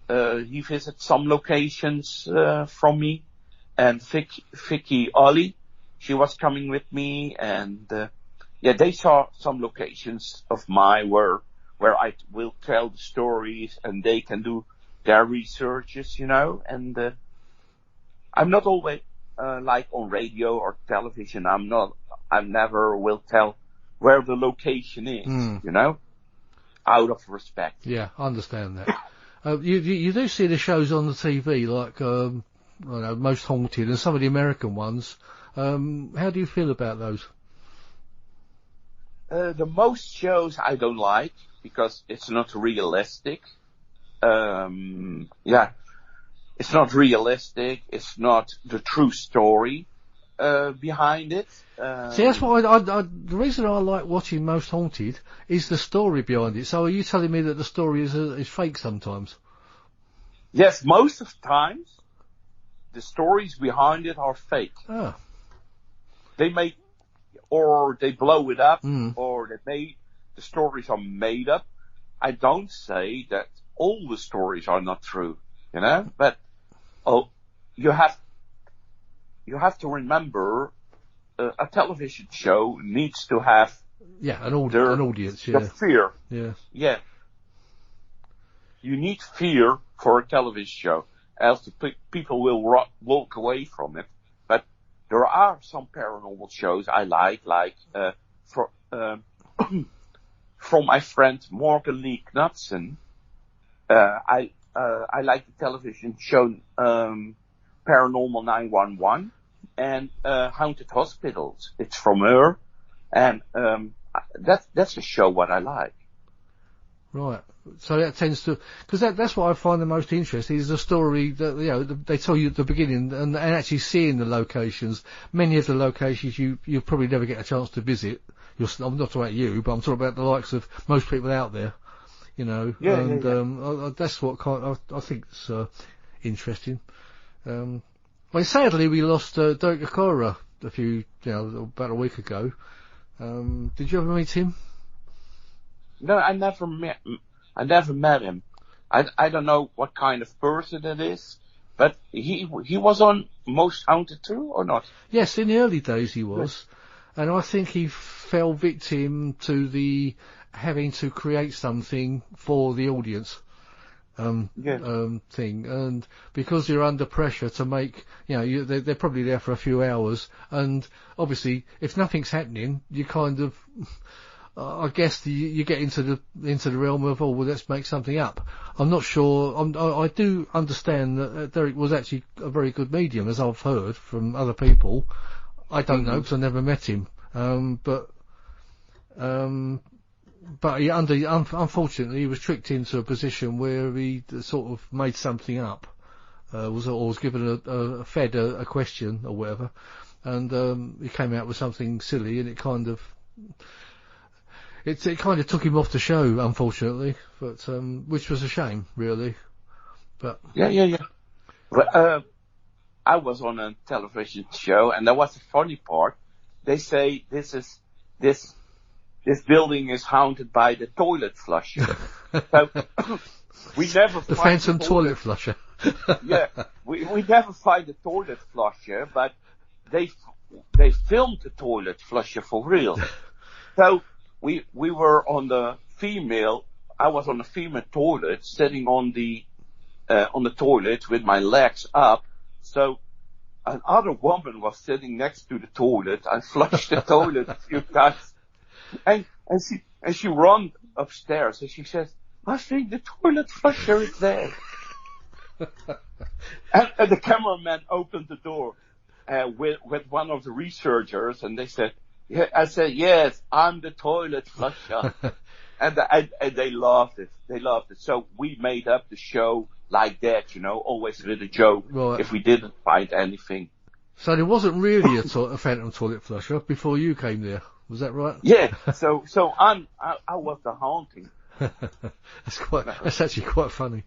He visits some locations from me, and Vicky Ollie, she was coming with me, and they saw some locations of mine where I will tell the stories, and they can do their researches, you know, and I'm not always like on radio or television. I never will tell where the location is, you know, out of respect. Yeah, I understand that. You do see the shows on the TV, like I don't know, Most Haunted and some of the American ones. How do you feel about those? The most shows I don't like because it's not realistic. It's not realistic. It's not the true story behind it. See, that's why the reason I like watching Most Haunted is the story behind it. So are you telling me that the story is fake sometimes? Yes, most of the times the stories behind it are fake. Ah. They blow it up, or the stories are made up. I don't say that all the stories are not true, you know, but you have to remember a television show needs to have an audience, the fear. Yeah. You need fear for a television show, else the people will walk away from it. But there are some paranormal shows I like from my friend Morgan Lee Knudsen. I like the television show Paranormal 911 and Haunted Hospitals. It's from her, and that's a show what I like. Right. So that tends to, because that's what I find the most interesting is the story that, you know, they tell you at the beginning and actually seeing the locations. Many of the locations you probably never get a chance to visit. I'm not talking about you, but I'm talking about the likes of most people out there, you know. That's what I think is interesting. Well, sadly we lost Derek Akora about a week ago. Did you ever meet him? No, I never met him. I don't know what kind of person it is, but he was on Most Haunted too, or not? Yes, in the early days he was, and I think he fell victim to the having to create something for the audience. thing, and because you're under pressure to make, they're probably there for a few hours, and obviously if nothing's happening, you kind of, I guess you get into the realm of, well, let's make something up. I'm not sure. I do understand that Derek was actually a very good medium, as I've heard from other people. I don't know because I never met him, but unfortunately, he was tricked into a position where he sort of made something up, was given fed a question or whatever, and he came out with something silly, and it kind of took him off the show, unfortunately, but which was a shame, really. But yeah. Well, I was on a television show, and there was a funny part. They say this building is haunted by the toilet flusher. So we never the find phantom toilet flusher. Yeah, we never find the toilet flusher, but they filmed the toilet flusher for real. So we were on the female. I was on the female toilet, sitting on the toilet with my legs up. So another woman was sitting next to the toilet. I flushed the toilet a few times. And she ran upstairs and she says, I think the toilet flusher is there. and the cameraman opened the door with one of the researchers, and they said, I said, yes, I'm the toilet flusher. and they laughed it. So we made up the show like that, always with a joke, right, if we didn't find anything. So there wasn't really a phantom toilet flusher before you came there. Was that right? Yeah. So I was the haunting. That's actually quite funny.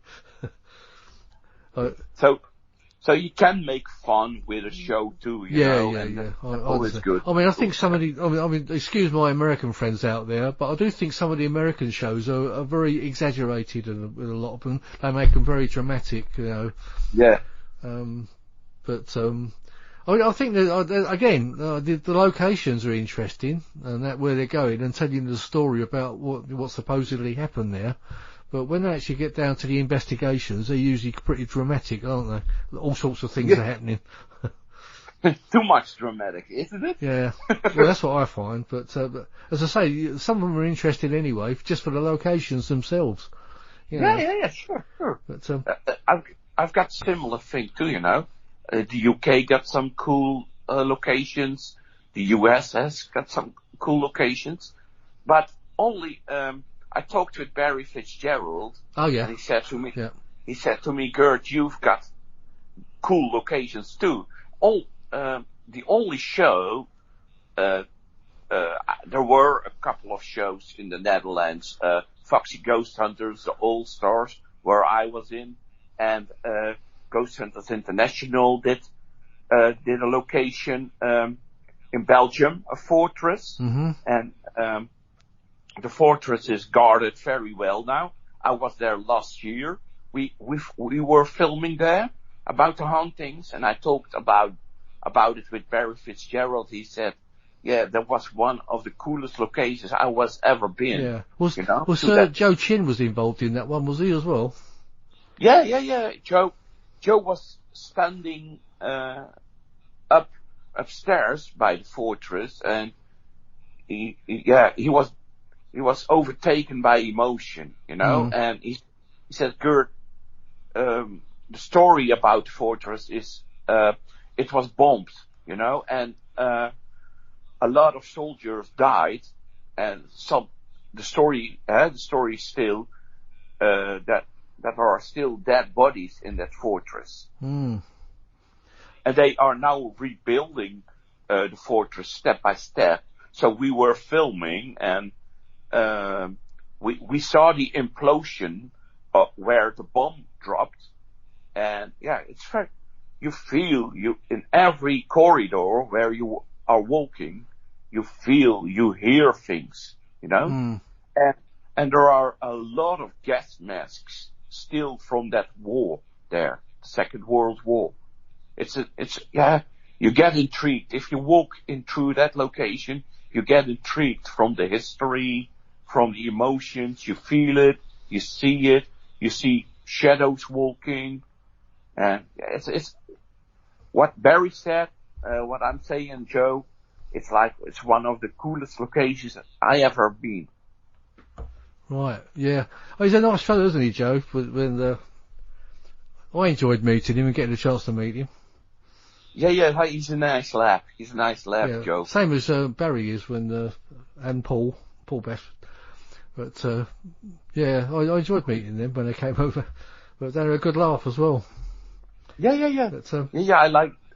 So you can make fun with a show too, you know. Yeah. Always good. I mean, I think I mean, excuse my American friends out there, but I do think some of the American shows are very exaggerated, and with a lot of them, they make them very dramatic, Yeah. I think that, again, the locations are interesting, and that where they're going, and telling the story about what supposedly happened there. But when they actually get down to the investigations, they're usually pretty dramatic, aren't they? All sorts of things are happening. Too much dramatic, isn't it? Yeah. Well, that's what I find. But as I say, some of them are interesting anyway, just for the locations themselves. Yeah, sure. But I've got similar thing too, The UK got some cool locations. The US has got some cool locations, but only I talked with Barry Fitzgerald. Oh yeah. And he said to me, Gert, you've got cool locations too. The only show, there were a couple of shows in the Netherlands, Foxy Ghost Hunters, the All Stars, where I was in, and Ghost Hunters International did a location in Belgium, a fortress, and the fortress is guarded very well now. I was there last year. We were filming there about the hauntings, and I talked about it with Barry Fitzgerald. He said, yeah, that was one of the coolest locations I was ever been. Yeah. Was Joe Chin was involved in that one, was he as well? Yeah. Joe was standing upstairs by the fortress, and he was overtaken by emotion, and he said, Gert, the story about the fortress is it was bombed, and a lot of soldiers died, and the story is still that there are still dead bodies in that fortress. And they are now rebuilding the fortress step by step. So we were filming, and we saw the implosion where the bomb dropped, and it's fair. You feel in every corridor where you are walking, you hear things, and there are a lot of gas masks still from that war there, Second World War. You get intrigued if you walk through that location. You get intrigued from the history, from the emotions. You feel it, you see shadows walking, and it's what Barry said. What I'm saying, Joe. It's one of the coolest locations I ever been. Right, yeah. Oh, he's a nice fellow, isn't he, Joe? I enjoyed meeting him and getting a chance to meet him. Yeah, he's a nice lad. Yeah, Joe. Same as Barry is and Paul Best. But yeah, I enjoyed meeting them when they came over. But they were a good laugh as well. Yeah. But,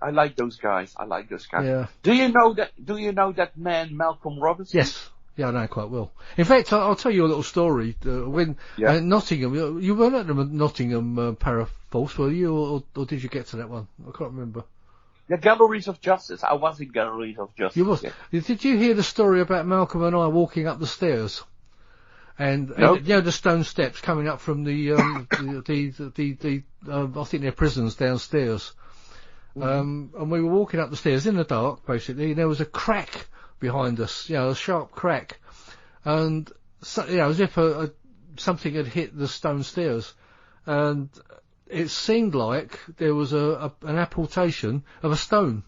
I like those guys. Yeah. Do you know that man Malcolm Robinson? Yes. Yeah, I know quite well. In fact, I'll tell you a little story. When Nottingham, you weren't at the Nottingham Paraforce, were you, or did you get to that one? I can't remember. The Galleries of Justice. I was in Galleries of Justice. You was. Yeah. Did you hear the story about Malcolm and I walking up the stairs? And no. You know, the stone steps coming up from the I think they're prisons downstairs. And we were walking up the stairs in the dark, basically, and there was a crack behind us, a sharp crack. And, as if something had hit the stone stairs. And it seemed like there was an apportation of a stone.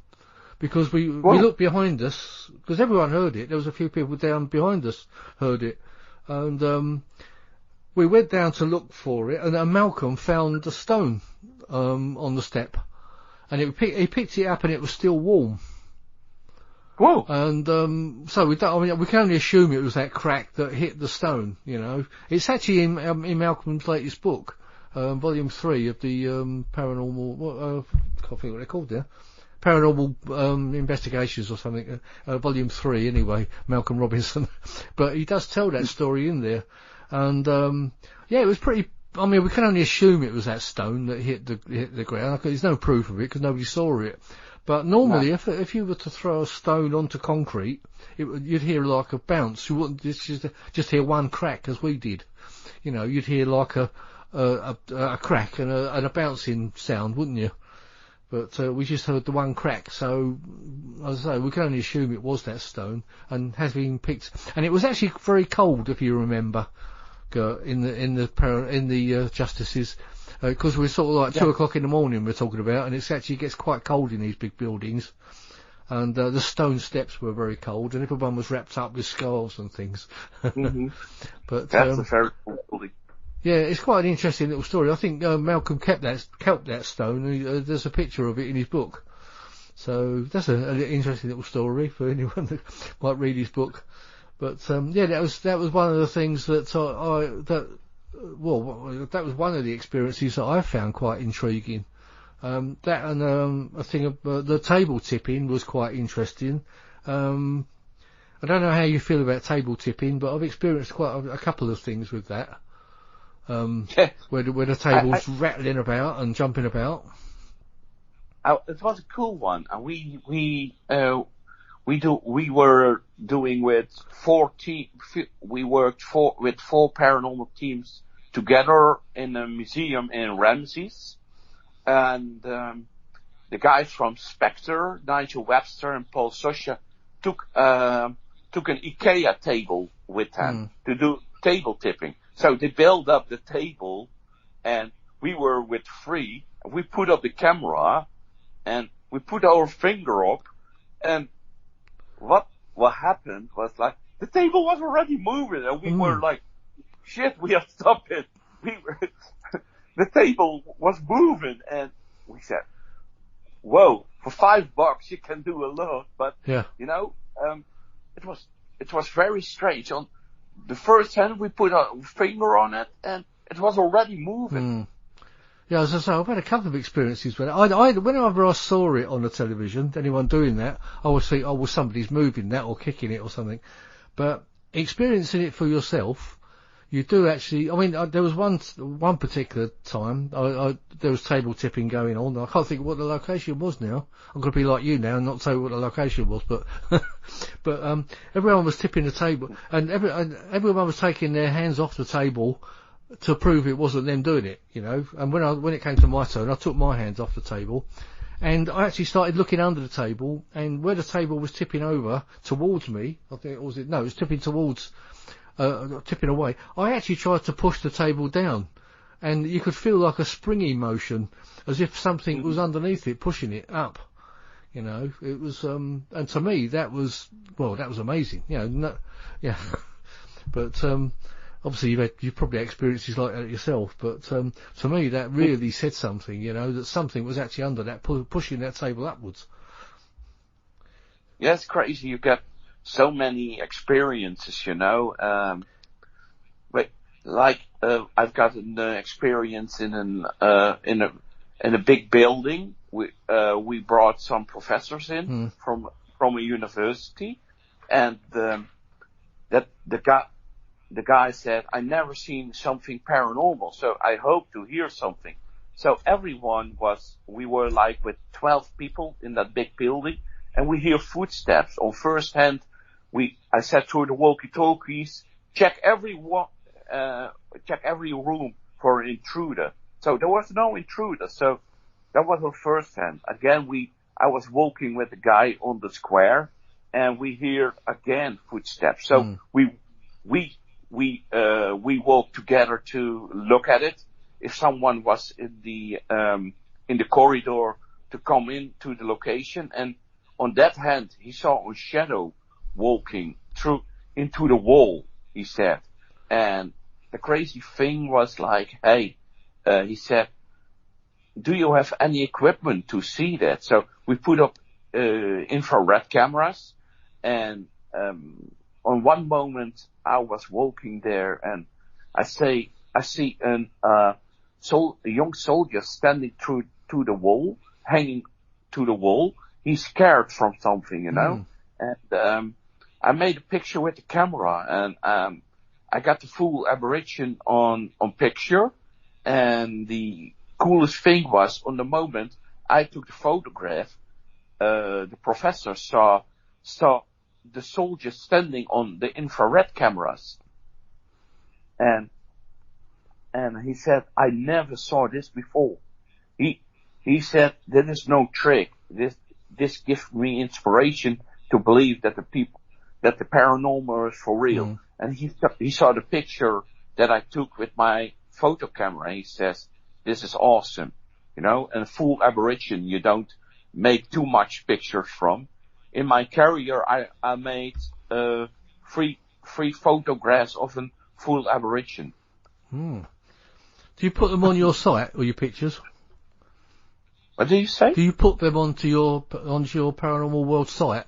Because we looked behind us, because everyone heard it, there was a few people down behind us heard it. And, we went down to look for it, and Malcolm found a stone, on the step. And he picked it up and it was still warm. Whoa. And, so we can only assume it was that crack that hit the stone, It's actually in Malcolm's latest book, volume 3 of the, paranormal, I can't think what they're called there. Paranormal, investigations or something, volume 3 anyway, Malcolm Robinson. But he does tell that story in there. And, it was pretty, we can only assume it was that stone that hit the ground. There's no proof of it because nobody saw it. But normally, if you were to throw a stone onto concrete, you'd hear like a bounce. You wouldn't just hear one crack as we did. You'd hear like a crack and a bouncing sound, wouldn't you? But we just heard the one crack. So, as I say, we can only assume it was that stone and has been picked. And it was actually very cold, if you remember, in the justices. Because we're sort of like 2 o'clock in the morning we're talking about, and it actually gets quite cold in these big buildings. And the stone steps were very cold, and everyone was wrapped up with scarves and things. Mm-hmm. But that's a very cool building. Yeah, it's quite an interesting little story. I think Malcolm kept that stone. And, there's a picture of it in his book. So that's an interesting little story for anyone that might read his book. But that was one of the things that that was one of the experiences that I found quite intriguing. That and a thing of the table tipping was quite interesting. I don't know how you feel about table tipping, but I've experienced quite a couple of things with that. Where the table's rattling about and jumping about. It was a cool one, and we were doing with 4 teams. We worked with 4 paranormal teams together in a museum in Ramses, and the guys from Spectre, Nigel Webster and Paul Sosha, took an IKEA table with them to do table tipping. So they built up the table, and we were with 3. We put up the camera, and we put our finger up, and what happened was like the table was already moving, and we were like, "Shit, we have to stop it." The table was moving, and we said, "Whoa! For $5 you can do a lot." But it was very strange. On the first hand, we put our finger on it, and it was already moving. Yeah, as I say, I've had a couple of experiences with it. Whenever I saw it on the television, anyone doing that, I would think, somebody's moving that or kicking it or something. But experiencing it for yourself, you do actually. There was one particular time there was table tipping going on. I can't think what the location was now. I'm going to be like you now and not say what the location was, but everyone was tipping the table, and everyone was taking their hands off the table to prove it wasn't them doing it, And when it came to my turn, I took my hands off the table, and I actually started looking under the table, and where the table was tipping over towards me, it was tipping towards, tipping away. I actually tried to push the table down, and you could feel like a springy motion, as if something was underneath it, pushing it up. You know, it was, and to me that was amazing. You know, yeah, but obviously you've probably had experiences like that yourself. But to me that really said something. You know, that something was actually under that, pushing that table upwards. Yeah, it's crazy. You get so many experiences, you know. I've got an experience in a big building. We brought some professors in from a university, and the guy said, "I never seen something paranormal, so I hope to hear something." So we were like with 12 people in that big building, and we hear footsteps on first hand. I said through the walkie-talkies, check every room for an intruder. So there was no intruder. So that was on first hand. Again, I was walking with the guy on the square, and we hear again footsteps. So we walked together to look at it. If someone was in the corridor to come into the location, and on that hand, he saw a shadow walking into the wall, he said. And the crazy thing was like, hey, he said, do you have any equipment to see that? So we put up infrared cameras, and on one moment I was walking there, and I see a young soldier standing to the wall, hanging to the wall. He's scared from something, you know. And I made a picture with the camera, and I got the full apparition on picture. And the coolest thing was, on the moment I took the photograph, the professor saw the soldier standing on the infrared cameras, and he said, I never saw this before. He said, there is no trick. This gives me inspiration to believe that the paranormal is for real. And he saw the picture that I took with my photo camera. He says, this is awesome, you know, and full apparition, you don't make too much pictures from. In my career, I made, 3 photographs of a full apparition. Do you put them on your site, or your pictures? What do you say? Do you put them onto your Paranormal World site?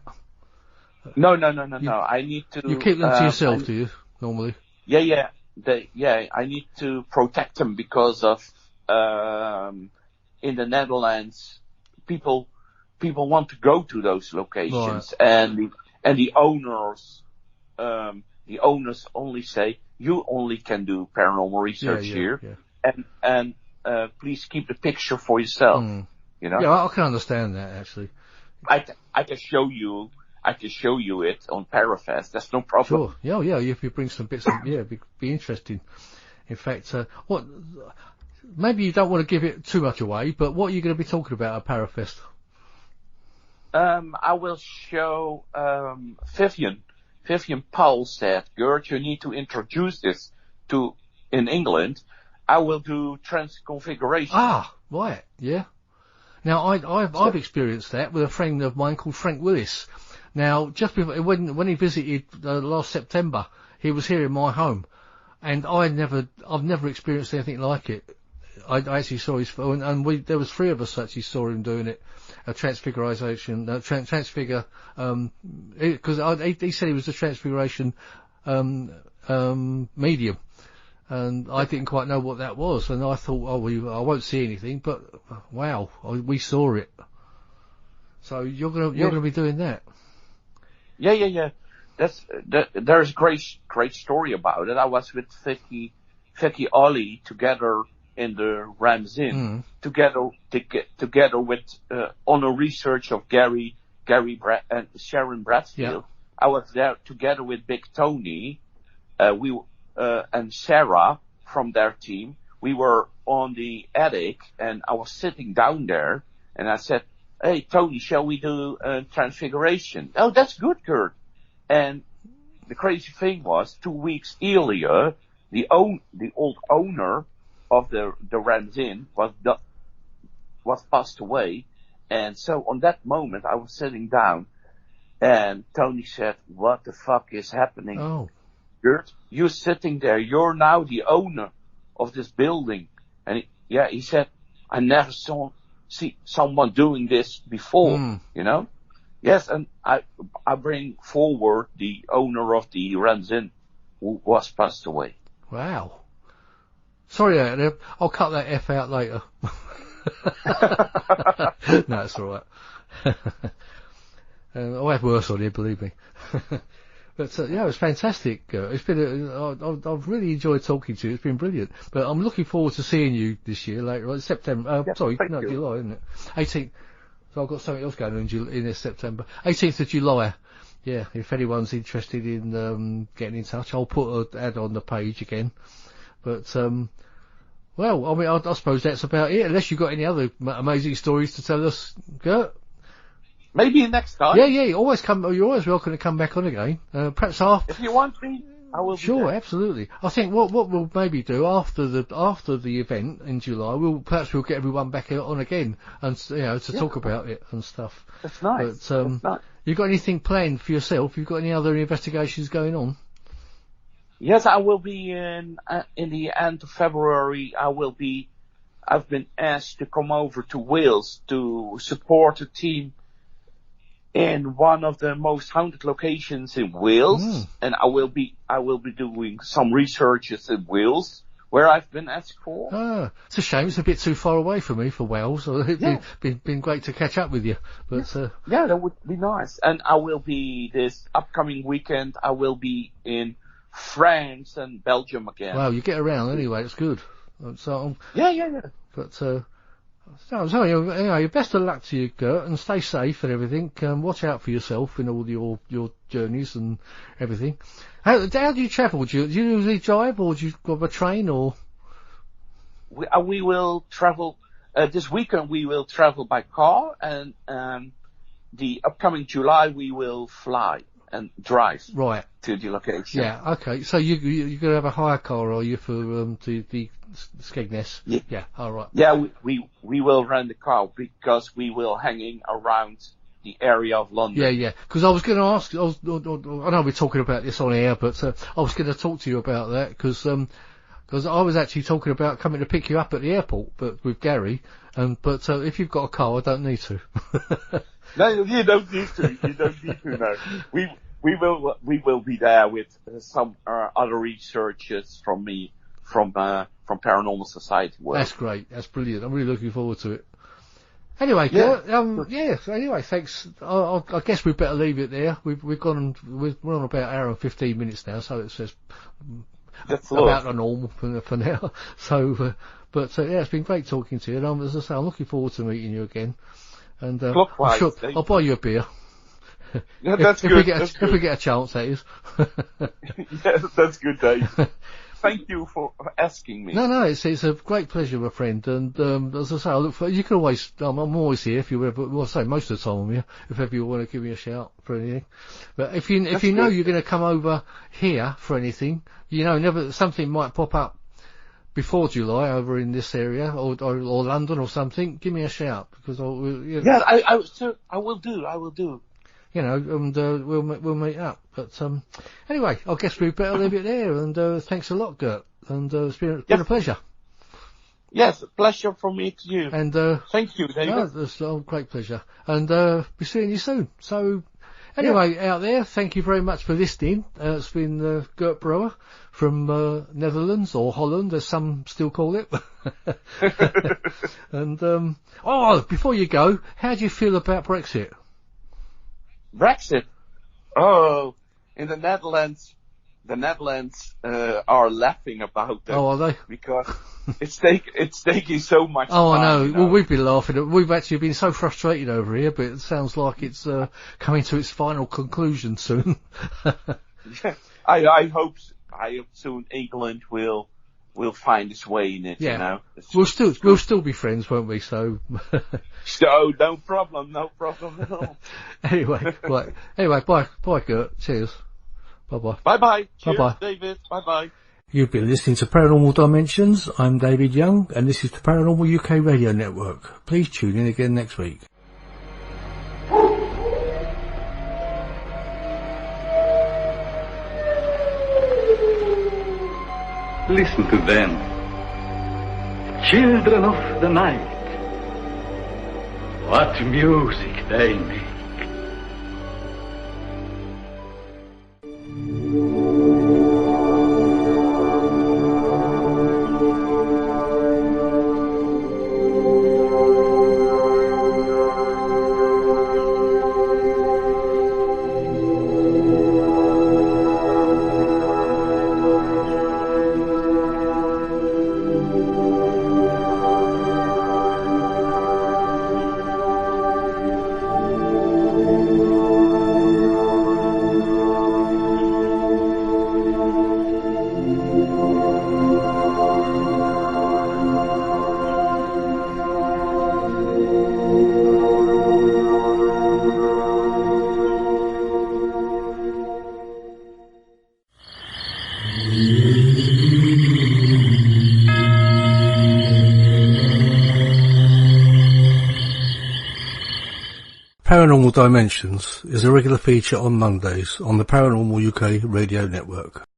No. I need to. You keep them to yourself, do you, normally? Yeah. I need to protect them because of, in the Netherlands, people want to go to those locations, right. and the owners only say, you only can do paranormal research here, and please keep the picture for yourself. You know? Yeah, I can understand that, actually. I can show you it on Parafest. That's no problem. Sure. Yeah. If you bring some bits, be interesting. In fact, maybe you don't want to give it too much away, but what are you going to be talking about at Parafest? I will show Vivian. Vivian Powell said, Gert, you need to introduce this in England. I will do transconfiguration. Ah, right, yeah. Now, I've experienced that with a friend of mine called Frank Willis. Now, just before, when he visited last September, he was here in my home, and I've never experienced anything like it. I actually saw his phone, and there was 3 of us actually saw him doing it, a transfiguration, because he said he was a transfiguration medium. And I didn't quite know what that was, and I thought, I won't see anything, but wow, we saw it. So you're gonna be doing that. Yeah. There's a great story about it. I was with Vicky Ollie together in the Rams Inn, together with on a research of Gary and Sharon Bradfield. Yeah. I was there together with Big Tony. And Sarah from their team. We were on the attic, and I was sitting down there, and I said, hey, Tony, shall we do a transfiguration? Oh, that's good, Gert. And the crazy thing was, 2 weeks earlier, the old owner of the Ramzin was passed away. And so on that moment, I was sitting down, and Tony said, "What the fuck is happening? Oh. Gert, you're sitting there. You're now the owner of this building." And he said, "I never see someone doing this before, you know?" Yes, and I bring forward the owner of the Ramzin, who was passed away. Wow. Sorry, I'll cut that F out later. No, it's all right. I'll have worse on it, believe me. But yeah, it was fantastic. It's been I've really enjoyed talking to you. It's been brilliant. But I'm looking forward to seeing you this year later on September. July, isn't it? 18th. So I've got something else going on in this September. 18th of July. Yeah, if anyone's interested in getting in touch, I'll put an ad on the page again. But well, I mean, I suppose that's about it. Unless you've got any other amazing stories to tell us, Gert. Maybe next time. Yeah, you're always welcome to come back on again. Perhaps after. If you want me, I will. Sure, be there. Absolutely. I think what we'll maybe do after the event in July, we'll get everyone back on again and to talk about it and stuff. That's nice. But That's nice. You got anything planned for yourself? You got any other investigations going on? Yes, I will be in the end of February. I've been asked to come over to Wales to support a team in one of the most haunted locations in Wales, and I will be doing some researches in Wales where I've been asked for. Ah, it's a shame. It's a bit too far away for me for Wales. It'd been great to catch up with you, but yeah, that would be nice. And I will be this upcoming weekend. I will be in France and Belgium again. Well, you get around anyway. It's good. So yeah. But anyway, best of luck to you, Gert, and stay safe and everything. Watch out for yourself in all your journeys and everything. How do you travel? Do you usually drive, or do you go by train, or? We will travel this weekend. We will travel by car, and the upcoming July we will fly and drive to the location. Yeah, okay. So you're gonna have a hire car, are you, for the Skegness? Yeah. All right. Yeah, we will rent a car because we will hanging around the area of London. Yeah. Because I was going to ask. I know we're talking about this on air, but I was going to talk to you about that because I was actually talking about coming to pick you up at the airport, but with Gary. But if you've got a car, I don't need to. No, you don't need to. You don't need to. No, we will be there with some other researchers from Paranormal Society work. That's great. That's brilliant. I'm really looking forward to it. Anyway, So anyway, thanks. I guess we better leave it there. We're on about an hour and 15 minutes now, so it says that's about the normal for now. So, it's been great talking to you. And as I say, I'm looking forward to meeting you again. And I'm sure I'll buy you a beer. Yeah, that's good. If we get a chance, that is. Yeah, that's good, Dave. Thank you for asking me. No, it's a great pleasure, my friend. And as I say, I look for you. Can always, I'm always here if you ever. Well, I say most of the time I'm here. If ever you want to give me a shout for anything. But if you know you're going to come over here for anything, something might pop up before July over in this area or London or something. Give me a shout because I will do. And we'll meet up. But anyway, I guess we better leave it there. And thanks a lot, Gert. And it's been a pleasure. Yes, a pleasure from me to you. And thank you, David. No, it's a great pleasure. And be seeing you soon. So anyway, out there, thank you very much for listening. It's been Gert Brouwer from Netherlands or Holland, as some still call it. And before you go, how do you feel about Brexit? Brexit? Oh, in the Netherlands are laughing about that. Oh, are they? Because it's taking so much time. Oh, I know. Well, we've been laughing. We've actually been so frustrated over here, but it sounds like it's coming to its final conclusion soon. Yeah, I hope soon England will find its way in it. Yeah. We'll still be friends, won't we? So. So no problem at all. Anyway, bye, Gert. Cheers. Bye bye. Bye bye. Cheers, David. Bye bye. You've been listening to Paranormal Dimensions. I'm David Young, and this is the Paranormal UK Radio Network. Please tune in again next week. Listen to them. Children of the night. What music they make. Paranormal Dimensions is a regular feature on Mondays on the Paranormal UK Radio Network.